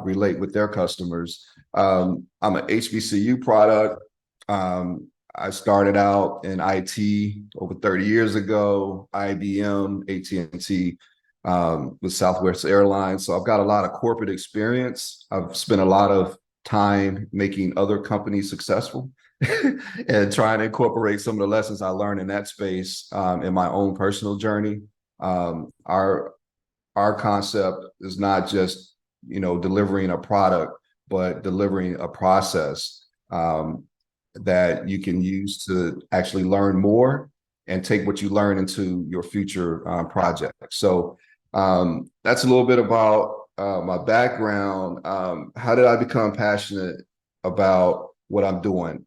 relate with their customers. I'm an HBCU product. I started out in IT over 30 years ago, IBM, AT&T, with Southwest Airlines. So I've got a lot of corporate experience. I've spent a lot of time making other companies successful and trying to incorporate some of the lessons I learned in that space in my own personal journey. Our concept is not just, delivering a product, but delivering a process that you can use to actually learn more and take what you learn into your future project. So that's a little bit about my background. How did I become passionate about what I'm doing?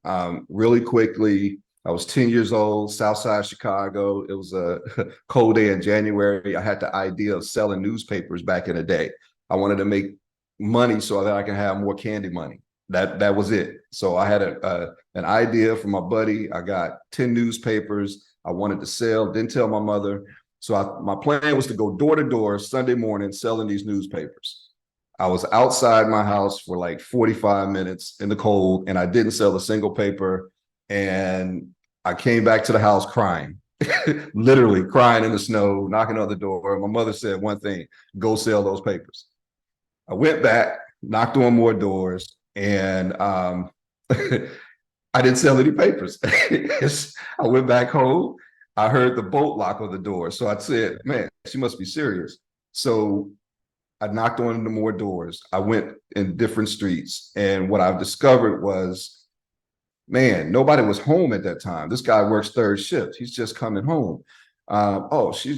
Really quickly, I was 10 years old, South Side Chicago. It was a cold day in January. I had the idea of selling newspapers back in the day. I wanted to make money so that I can have more candy money. That was it. So I had an idea from my buddy. I got 10 newspapers I wanted to sell, didn't tell my mother. So my plan was to go door to door Sunday morning selling these newspapers. I was outside my house for like 45 minutes in the cold, and I didn't sell a single paper. And I came back to the house crying, literally crying in the snow, knocking on the door. My mother said one thing: go sell those papers. I went back, knocked on more doors, and I didn't sell any papers. I went back home. I heard the bolt lock on the door. So I said, man, she must be serious. So I knocked on the more doors. I went in different streets. And what I've discovered was, man, nobody was home at that time. This guy works third shift. He's just coming home. She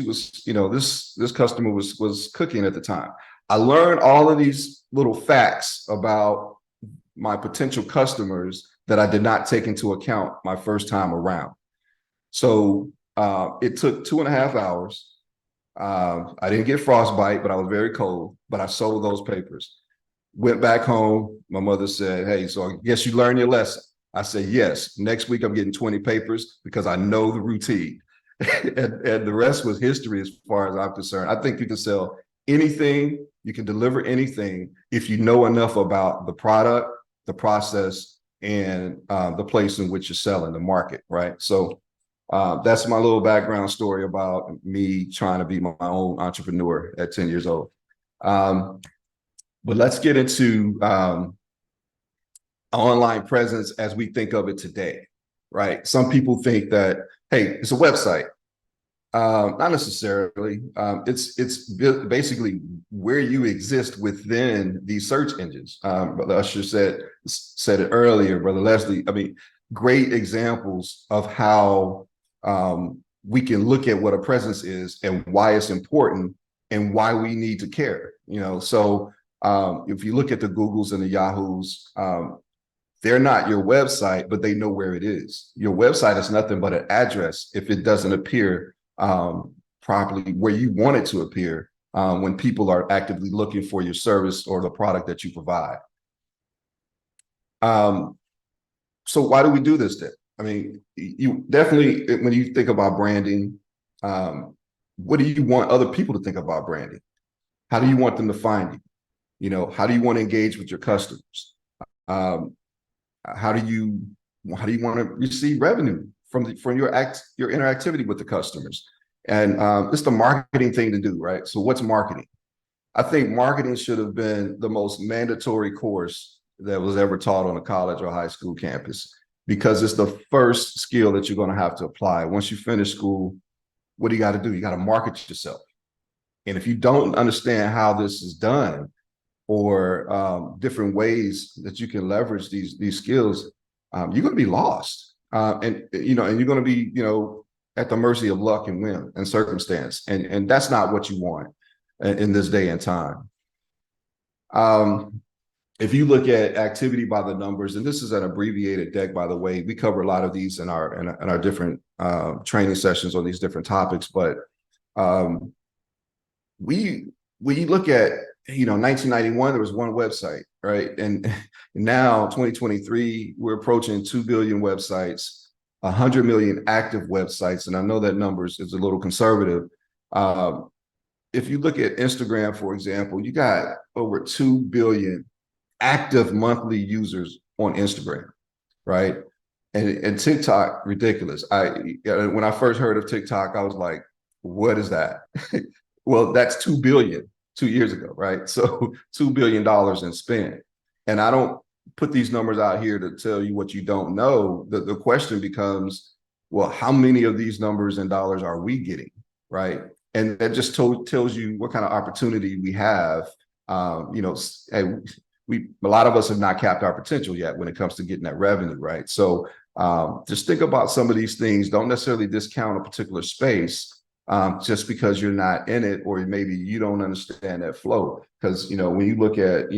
was, this customer was cooking at the time. I learned all of these little facts about my potential customers that I did not take into account my first time around. So it took 2.5 hours. I didn't get frostbite, but I was very cold, but I sold those papers. Went back home. My mother said, hey, so I guess you learned your lesson. I said, yes. Next week, I'm getting 20 papers because I know the routine. and the rest was history as far as I'm concerned. I think you can sell anything. You can deliver anything if you know enough about the product, the process, and the place in which you're selling, the market, right? So that's my little background story about me trying to be my own entrepreneur at 10 years old. But let's get into online presence as we think of it today, right? Some people think that, hey, it's a website. Not necessarily. It's basically where you exist within these search engines. Brother Usher said it earlier, Brother Leslie. I mean, great examples of how we can look at what a presence is and why it's important and why we need to care. So if you look at the Googles and the Yahoos, they're not your website, but they know where it is. Your website is nothing but an address if it doesn't appear properly where you want it to appear when people are actively looking for your service or the product that you provide. So why do we do this then? I mean, you definitely, when you think about branding, what do you want other people to think about branding? How do you want them to find you? How do you want to engage with your customers? How do you want to receive revenue from your interactivity with the customers? And it's the marketing thing to do, right? So what's marketing? I think marketing should have been the most mandatory course that was ever taught on a college or high school campus, because it's the first skill that you're going to have to apply. Once you finish school, what do you got to do? You got to market yourself. And if you don't understand how this is done, or different ways that you can leverage these skills, you're going to be lost. And you're going to be, at the mercy of luck and whim and circumstance. And that's not what you want in this day and time. If you look at activity by the numbers, and this is an abbreviated deck, by the way, we cover a lot of these in our different training sessions on these different topics. But we look at, 1991, there was one website, right? And now 2023, we're approaching 2 billion websites, 100 million active websites. And I know that numbers is a little conservative. If you look at Instagram, for example, you got over 2 billion active monthly users on Instagram. right? And TikTok, ridiculous. When I first heard of TikTok, I was like, what is that? Well, that's 2 billion 2 years ago, right? So $2 billion in spend. And I don't put these numbers out here to tell you what you don't know. The question becomes, well, how many of these numbers and dollars are we getting, right? And that just tells you what kind of opportunity we have. Hey, a lot of us have not capped our potential yet when it comes to getting that revenue, right? So just think about some of these things. Don't necessarily discount a particular space just because you're not in it, or maybe you don't understand that flow. Because when you look at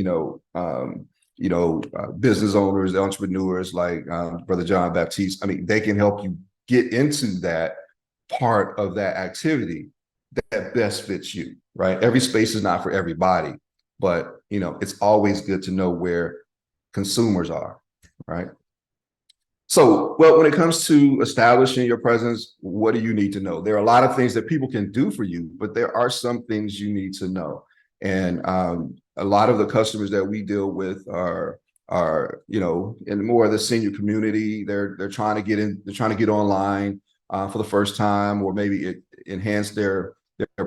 business owners, entrepreneurs like Brother John Baptiste, I mean, they can help you get into that part of that activity that best fits you, right? Every space is not for everybody, but it's always good to know where consumers are, right? So, well, when it comes to establishing your presence, what do you need to know? There are a lot of things that people can do for you, but there are some things you need to know. And a lot of the customers that we deal with are in more of the senior community. They're trying to get in, they're trying to get online for the first time, or maybe enhance their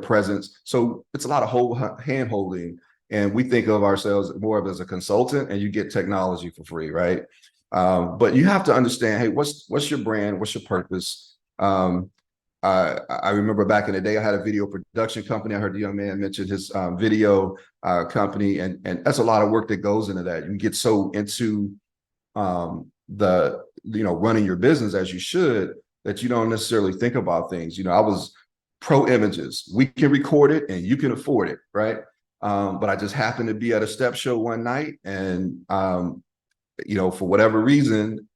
presence. So it's a lot of hand holding. And we think of ourselves more of as a consultant, and you get technology for free, right? But you have to understand, hey, what's your brand? What's your purpose? I remember back in the day, I had a video production company. I heard the young man mention his video company, and that's a lot of work that goes into that. You get so into running your business as you should, that you don't necessarily think about things. I was pro images. We can record it and you can afford it, right? But I just happened to be at a step show one night, and for whatever reason,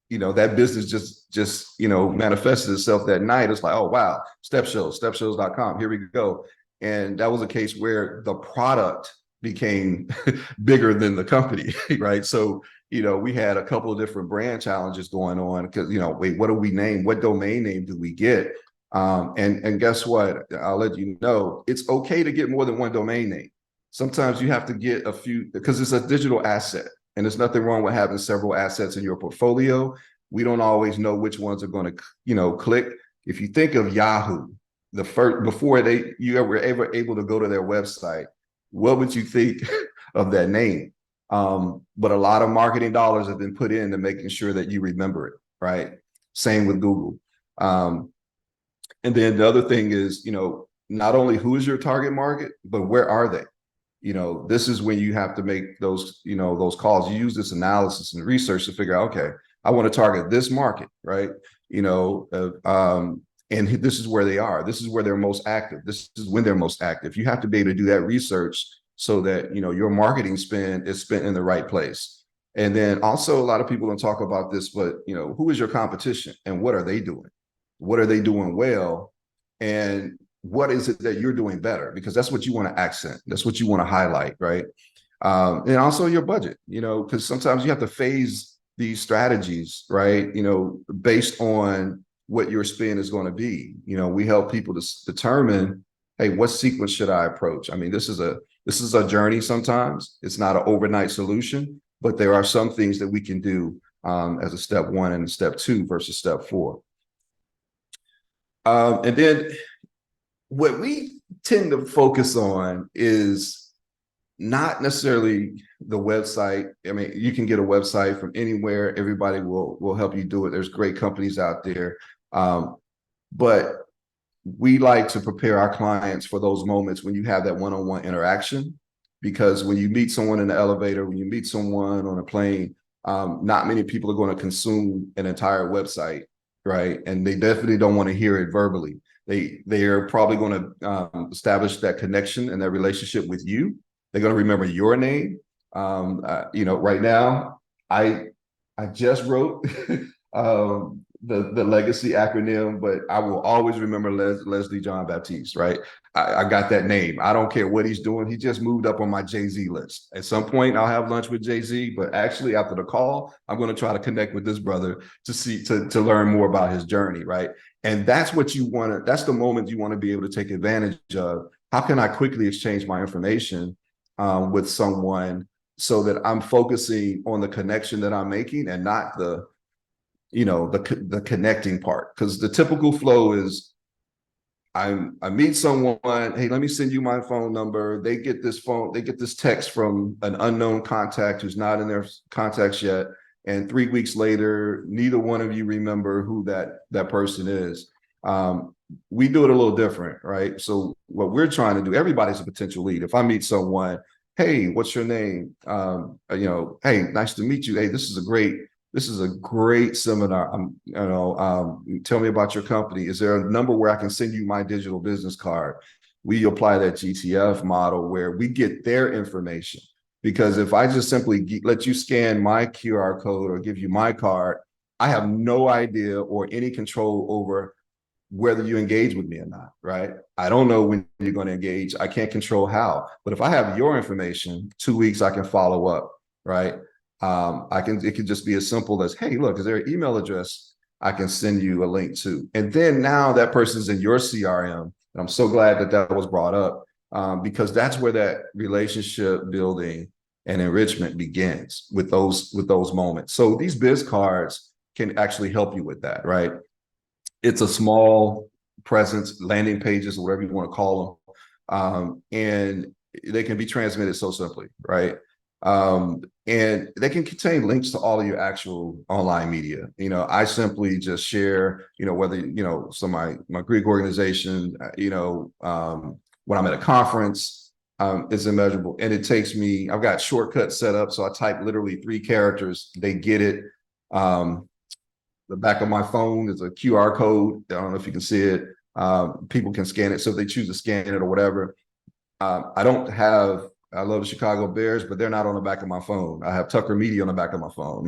that business just manifested itself that night. It's like, oh wow, stepshows.com, here we go. And that was a case where the product became bigger than the company, right? So we had a couple of different brand challenges going on, because wait, what do we name? What domain name do we get? And guess what? I'll let you know, it's okay to get more than one domain name. Sometimes you have to get a few, because it's a digital asset. And there's nothing wrong with having several assets in your portfolio. We don't always know which ones are going to, click. If you think of Yahoo, before you were ever able to go to their website, what would you think of that name? But a lot of marketing dollars have been put into making sure that you remember it, right? Same with Google. And then the other thing is, not only who is your target market, but where are they? This is when you have to make those calls. You use this analysis and research to figure out, okay, I want to target this market, right? And this is where they are. This is where they're most active. This is when they're most active. You have to be able to do that research so that, your marketing spend is spent in the right place. And then also, a lot of people don't talk about this, but, who is your competition and what are they doing? What are they doing well? And what is it that you're doing better? Because that's what you want to accent. That's what you want to highlight, right? And also your budget, because sometimes you have to phase these strategies, right? Based on what your spend is going to be. We help people to determine, hey, what sequence should I approach? I mean, this is a journey sometimes. It's not an overnight solution, but there are some things that we can do as a step 1 and step 2 versus step 4. And then what we tend to focus on is not necessarily the website. I mean, you can get a website from anywhere. Everybody will help you do it. There's great companies out there. But we like to prepare our clients for those moments when you have that one-on-one interaction, because when you meet someone in the elevator, when you meet someone on a plane, not many people are going to consume an entire website, right? And they definitely don't want to hear it verbally. They are probably going to establish that connection and that relationship with you. They're going to remember your name. Right now, I just wrote the legacy acronym, but I will always remember Leslie John Baptiste, right? I got that name. I don't care what he's doing. He just moved up on my Jay-Z list. At some point, I'll have lunch with Jay-Z, but actually after the call, I'm going to try to connect with this brother to learn more about his journey, right? And that's what you want to, that's the moment you want to be able to take advantage of. How can I quickly exchange my information with someone so that I'm focusing on the connection that I'm making and not the, the connecting part. Because the typical flow is I meet someone, hey, let me send you my phone number. They get this text from an unknown contact who's not in their contacts yet. And 3 weeks later, neither one of you remember who that person is. We do it a little different, right? So what we're trying to do, everybody's a potential lead. If I meet someone, hey, what's your name? Hey, nice to meet you. Hey, this is a great seminar. Tell me about your company. Is there a number where I can send you my digital business card? We apply that GTF model where we get their information. Because if I just simply let you scan my QR code or give you my card, I have no idea or any control over whether you engage with me or not, right? I don't know when you're going to engage. I can't control how. But if I have your information, 2 weeks, I can follow up, right? It can just be as simple as, hey, look, is there an email address I can send you a link to? And then now that person's in your CRM. And I'm so glad that was brought up because that's where that relationship building and enrichment begins with those moments. So these biz cards can actually help you with that, right? It's a small presence, landing pages, or whatever you want to call them. And they can be transmitted so simply, right? And they can contain links to all of your actual online media. I simply just share, whether, so my Greek organization, when I'm at a conference, it's immeasurable. And it takes me, I've got shortcuts set up. So I type literally 3 characters, they get it. The back of my phone is a QR code. I don't know if you can see it. People can scan it. So if they choose to scan it or whatever, I love the Chicago Bears, but they're not on the back of my phone. I have Tucker Media on the back of my phone.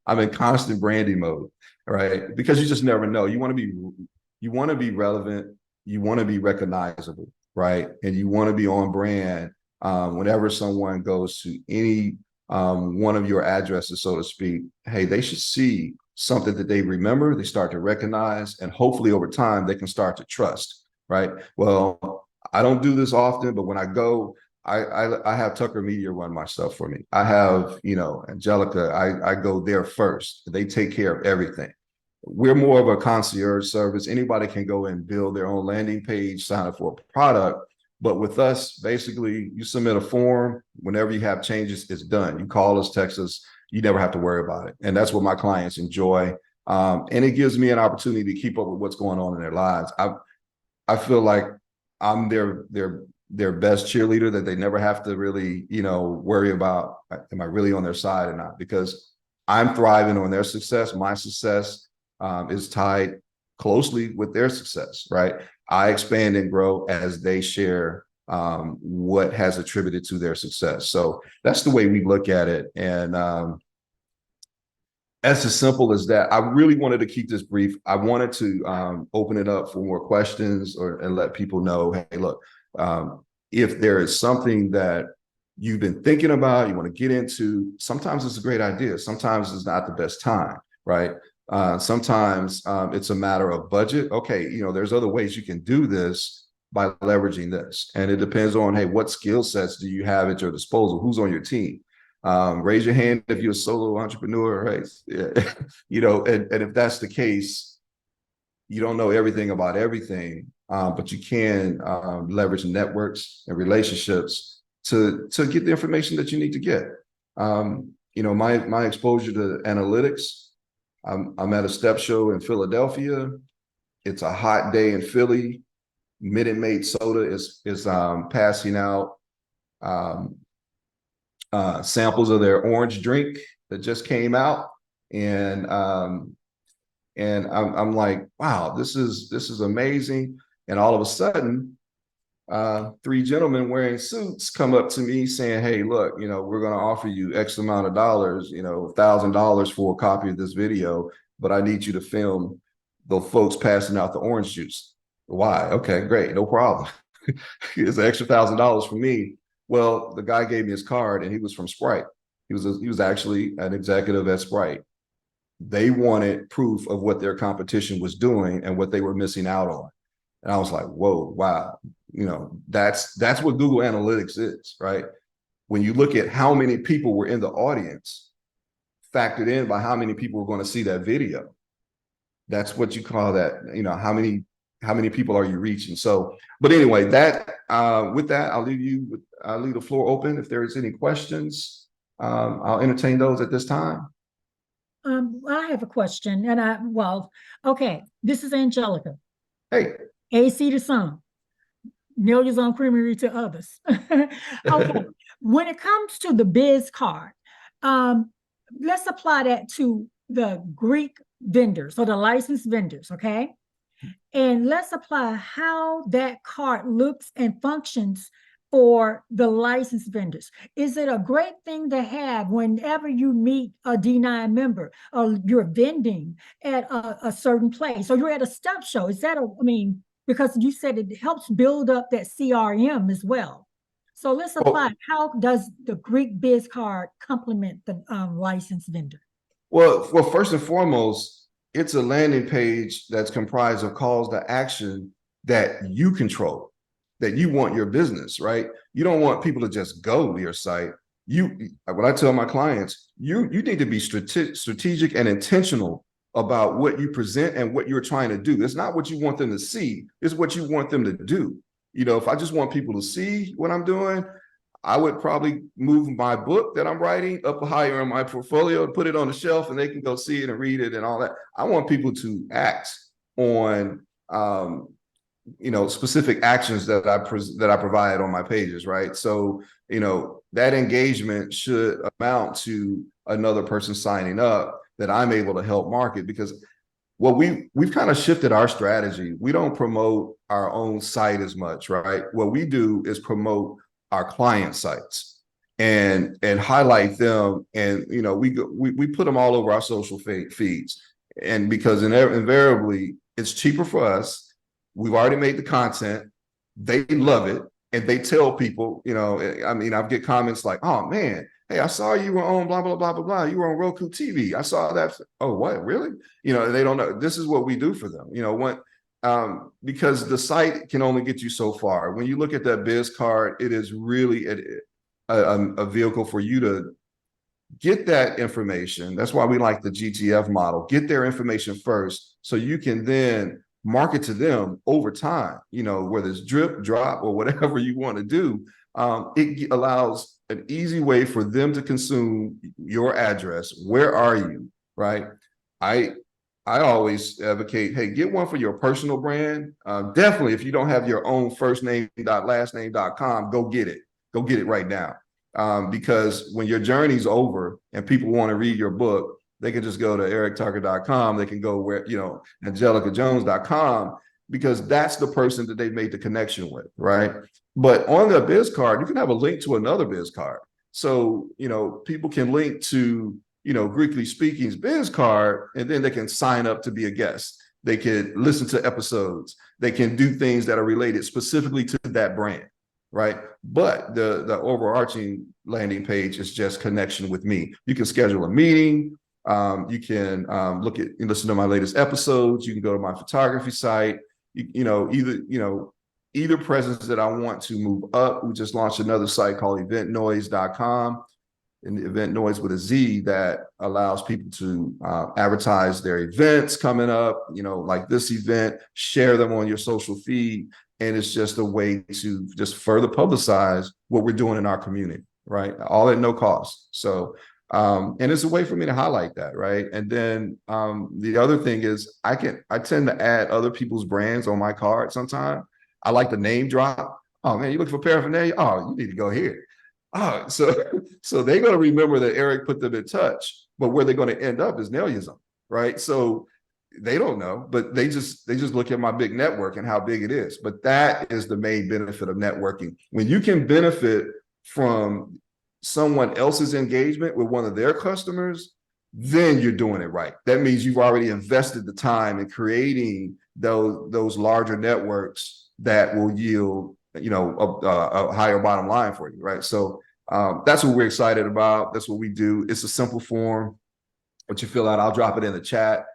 I'm in constant branding mode, right? Because you just never know. You want to be relevant. You want to be recognizable, right? And you want to be on brand whenever someone goes to any one of your addresses, so to speak. Hey, they should see something that they remember, they start to recognize, and hopefully over time they can start to trust, right? Well, I don't do this often, but when I go, I have Tucker Media run my stuff for me. I have, Angelica, I go there first. They take care of everything. We're more of a concierge service. Anybody can go and build their own landing page, sign up for a product. But with us, basically, you submit a form. Whenever you have changes, it's done. You call us, text us. You never have to worry about it. And that's what my clients enjoy. And it gives me an opportunity to keep up with what's going on in their lives. I feel like I'm their best cheerleader, that they never have to really, worry about, am I really on their side or not? Because I'm thriving on their success. My success is tied closely with their success, right? I expand and grow as they share what has attributed to their success. So that's the way we look at it. And as simple as that. I really wanted to keep this brief. I wanted to open it up for more questions and let people know, hey, look, if there is something that you've been thinking about, you want to get into, sometimes it's a great idea. Sometimes it's not the best time, right? Sometimes it's a matter of budget. Okay, there's other ways you can do this by leveraging this. And it depends on, hey, what skill sets do you have at your disposal? Who's on your team? Raise your hand if you're a solo entrepreneur, right? And if that's the case, you don't know everything about everything, but you can leverage networks and relationships to get the information that you need to get. My exposure to analytics, I'm at a step show in Philadelphia. It's a hot day in Philly. Minute Maid Soda is passing out samples of their orange drink that just came out, and I'm like, wow, this is amazing. And all of a sudden, 3 gentlemen wearing suits come up to me saying, hey, look, we're going to offer you X amount of dollars, $1,000 for a copy of this video, but I need you to film the folks passing out the orange juice. Why? Okay, great, no problem. It's an extra $1,000 for me. Well, the guy gave me his card, and he was from Sprite. He was actually an executive at Sprite. They wanted proof of what their competition was doing and what they were missing out on. And I was like, whoa, wow. That's what Google Analytics is, right? when you look at how many people were in the audience, factored in by how many people were going to see that video. That's what you call that, you know, how many people are you reaching? So, but anyway, that with that, I'll leave the floor open. If there is any questions, I'll entertain those at this time. I have a question, and okay, this is Angelica. Hey. AC to some, naliaZONE Creamery to others. Okay, when it comes to the biz card, let's apply that to the Greek vendors or the licensed vendors, okay? And let's apply how that card looks and functions for the licensed vendors. Is it a great thing to have whenever you meet a D9 member or you're vending at a certain place or you're at a step show? Is that because you said it helps build up that CRM as well. So let's apply, how does the Greek biz card complement the licensed vendor? Well, first and foremost, it's a landing page that's comprised of calls to action that you control, that you want your business, right? You don't want people to just go to your site. What I tell my clients, you need to be strategic and intentional about what you present and what you're trying to do. It's not what you want them to see, it's what you want them to do. You know, if I just want people to see what I'm doing, I would probably move my book that I'm writing up higher in my portfolio and put it on the shelf and they can go see it and read it and all that. I want people to act on, specific actions that I provide on my pages, right? So, you know, that engagement should amount to another person signing up that I'm able to help market, because we've kind of shifted our strategy. We don't promote our own site as much, right? What we do is promote our client sites and highlight them, and you know, we put them all over our social feeds, and because invariably it's cheaper for us. We've already made the content, they love it, and they tell people, you know, I mean, I get comments like, oh man, hey, I saw you were on blah, blah, blah, blah, blah. You were on Roku TV. I saw that. Oh, what, really? You know, they don't know. This is what we do for them. You know, because the site can only get you so far. When you look at that biz card, it is really a vehicle for you to get that information. That's why we like the GTF model. Get their information first so you can then market to them over time, you know, whether it's drip, drop, or whatever you want to do. It allows an easy way for them to consume your address. Where are you, right? I always advocate, hey, get one for your personal brand. Definitely, if you don't have your own firstname.lastname.com, go get it. Go get it right now. Because when your journey's over and people want to read your book, they can just go to erictucker.com. They can go where, you know, angelicajones.com, because that's the person that they've made the connection with, right? But on the biz card, you can have a link to another biz card. So, you know, people can link to, you know, Greekly Speaking's biz card, and then they can sign up to be a guest. They can listen to episodes. They can do things that are related specifically to that brand, right? But the overarching landing page is just connection with me. You can schedule a meeting. You can listen to my latest episodes. You can go to my photography site. Either presence that I want to move up. We just launched another site called eventnoise.com, and the Event Noise with a Z, that allows people to advertise their events coming up, you know, like this event, share them on your social feed. And it's just a way to just further publicize what we're doing in our community, right? All at no cost. So, and it's a way for me to highlight that, right? And then the other thing is I tend to add other people's brands on my card sometimes. I like the name drop. Oh man, you looking for paraphernalia? Oh, you need to go here. Oh, so they're going to remember that Aric put them in touch, but where they're going to end up is naliaZONE, right? So they don't know, but they just look at my big network and how big it is. But that is the main benefit of networking. When you can benefit from someone else's engagement with one of their customers, then you're doing it right. That means you've already invested the time in creating those larger networks that will yield, you know, a higher bottom line for you, right? So that's what we're excited about. That's what we do. It's a simple form. What you fill out, I'll drop it in the chat.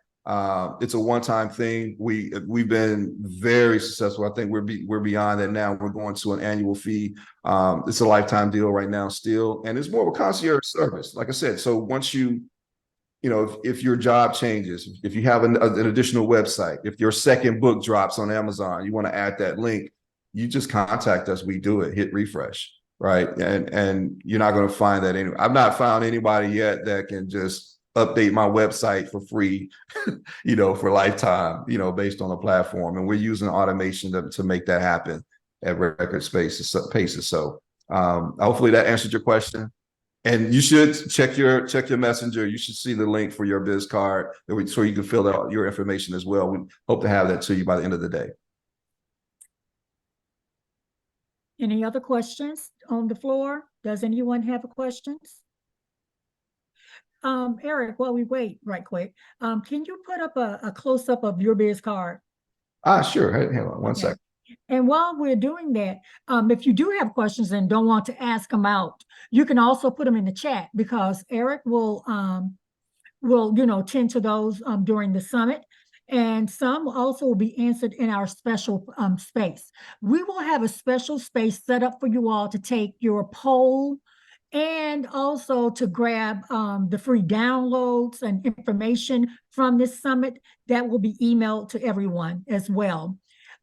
It's a one-time thing. We've been very successful. I think we're beyond that now. We're going to an annual fee. It's a lifetime deal right now still, and it's more of a concierge service. Like I said, so once if your job changes, if you have an additional website, if your second book drops on Amazon, you want to add that link, you just contact us. We do it. Hit refresh, right? And you're not going to find that anywhere. I've not found anybody yet that can just update my website for free, for lifetime, based on a platform. And we're using automation to make that happen at record paces. So hopefully that answered your question. And you should check your messenger. You should see the link for your biz card so you can fill out your information as well. We hope to have that to you by the end of the day. Any other questions on the floor? Does anyone have questions? Aric, while we wait right quick, can you put up a close-up of your biz card? Sure. Hang on one second. And while we're doing that, if you do have questions and don't want to ask them out, you can also put them in the chat, because Aric will tend to those during the summit. And some also will be answered in our special space. We will have a special space set up for you all to take your poll and also to grab the free downloads and information from this summit that will be emailed to everyone as well.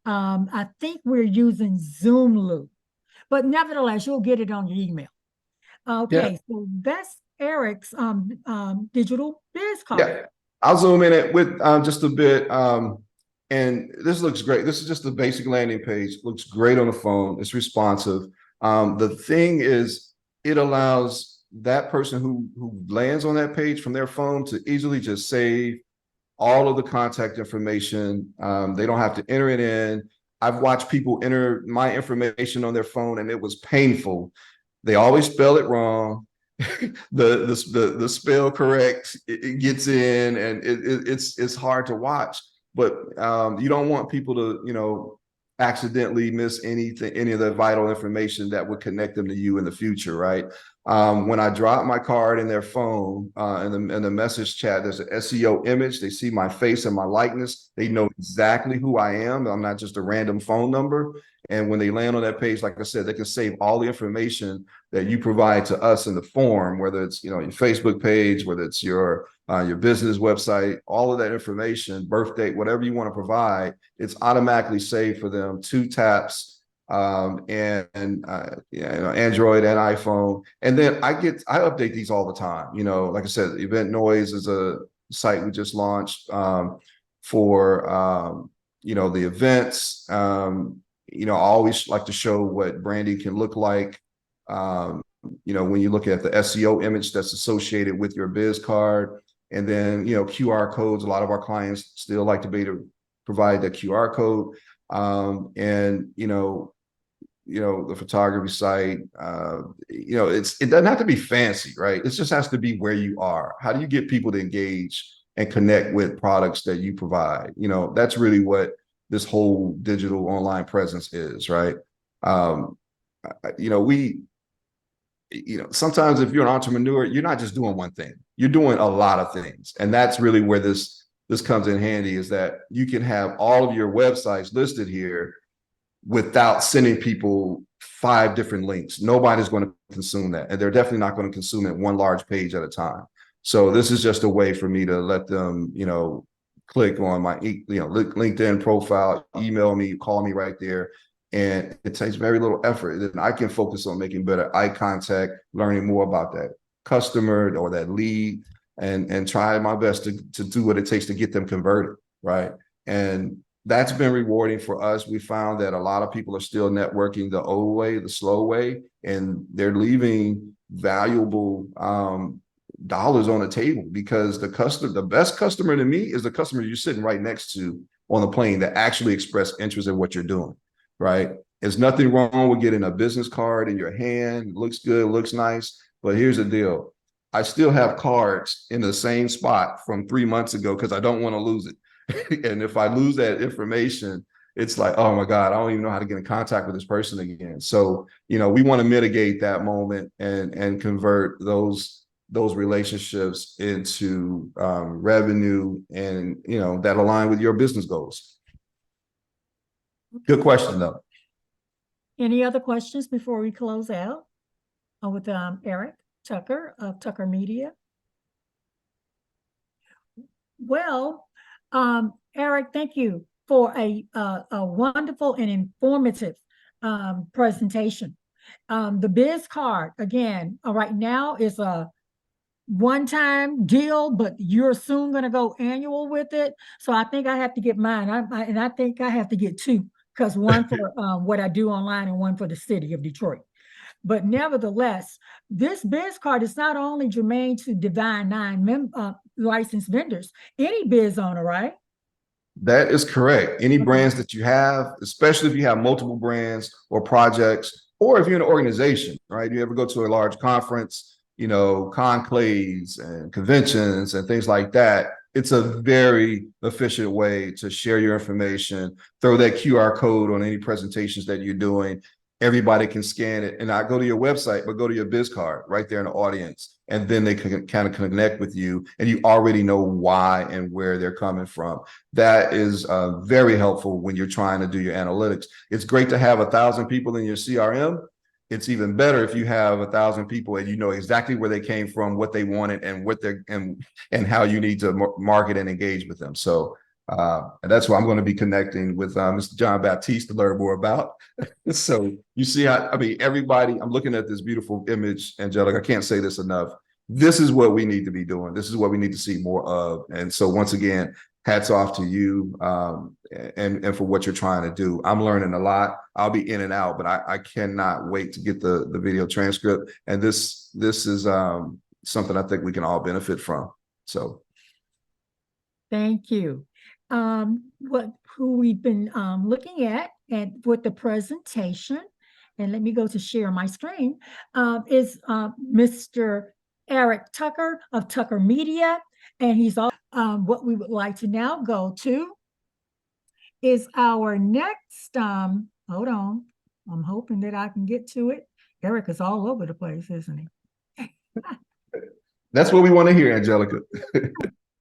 I think we're using Zoom Loop, but nevertheless, you'll get it on your email. Okay, so that's Aric's digital biz card. Yeah, I'll zoom in it with just a bit. And this looks great. This is just the basic landing page. Looks great on the phone. It's responsive. The thing is, it allows that person who lands on that page from their phone to easily just save all of the contact information. They don't have to enter it in. I've watched people enter my information on their phone, and it was painful. They always spell it wrong. the spell correct, it gets in, and it's hard to watch. But you don't want people to accidentally miss any of the vital information that would connect them to you in the future, right? When I drop my card in their phone, in the message chat, there's an SEO image. They see my face and my likeness. They know exactly who I am. I'm not just a random phone number. And when they land on that page, like I said, they can save all the information that you provide to us in the form, whether it's your Facebook page, whether it's your business website, all of that information, birth date, whatever you want to provide, it's automatically saved for them. 2 taps. Android and iPhone, and then I update these all the time. Like I said, Event Noise is a site we just launched for the events. I always like to show what branding can look like. When you look at the SEO image that's associated with your biz card, and then QR codes. A lot of our clients still like to be able to provide the QR code. The photography site, it doesn't have to be fancy, right? It just has to be where you are. How do you get people to engage and connect with products that you provide? That's really what this whole digital online presence is, right? Sometimes if you're an entrepreneur, you're not just doing one thing, you're doing a lot of things. And that's really where this comes in handy, is that you can have all of your websites listed here without sending people 5 different links. Nobody's going to consume that. And they're definitely not going to consume it one large page at a time. So this is just a way for me to let them, click on my, LinkedIn profile, email me, call me right there. And it takes very little effort. And I can focus on making better eye contact, learning more about that customer or that lead, and try my best to do what it takes to get them converted, right? And that's been rewarding for us. We found that a lot of people are still networking the old way, the slow way, and they're leaving valuable dollars on the table, because the best customer to me is the customer you're sitting right next to on the plane that actually express interest in what you're doing, right? There's nothing wrong with getting a business card in your hand. It looks good, looks nice, but here's the deal. I still have cards in the same spot from 3 months ago because I don't want to lose it. And if I lose that information, it's like, oh my God, I don't even know how to get in contact with this person again. So, we want to mitigate that moment and convert those those relationships into revenue and, you know, that align with your business goals. Good question, though. Any other questions before we close out? With Aric Tucker of Tucker Media. Well, Aric, thank you for a wonderful and informative presentation. The biz card, again, right now is a one-time deal, but you're soon going to go annual with it. So I think I have to get mine. And I think I have to get two, because one for what I do online and one for the city of Detroit. But nevertheless, this biz card is not only germane to Divine Nine licensed vendors, any biz owner, right? That is correct. Any brands that you have, especially if you have multiple brands or projects, or if you're an organization, right? You ever go to a large conference, you know, conclaves and conventions and things like that. It's a very efficient way to share your information, throw that QR code on any presentations that you're doing. Everybody can scan it and not go to your website, but go to your biz card right there in the audience. And then they can kind of connect with you and you already know why and where they're coming from. That is very helpful when you're trying to do your analytics. It's great to have 1,000 people in your CRM. It's even better if you have 1,000 people and you know exactly where they came from, what they wanted, and what they're and how you need to market and engage with them. So and that's why I'm going to be connecting with Mr. John Baptiste to learn more about. So you see how, I mean, everybody, I'm looking at this beautiful image, Angelica, I can't say this enough. This is what we need to be doing. This is what we need to see more of. And so once again, hats off to you and for what you're trying to do. I'm learning a lot. I'll be in and out, but I cannot wait to get the video transcript. And this is something I think we can all benefit from. So. Thank you. Who we've been looking at and with the presentation, and let me go to share my screen, is Mr. Aric Tucker of Tucker Media. And he's all what we would like to now go to is our next, hold on, I'm hoping that I can get to it. Aric is all over the place, isn't he? That's what we want to hear, Angelica.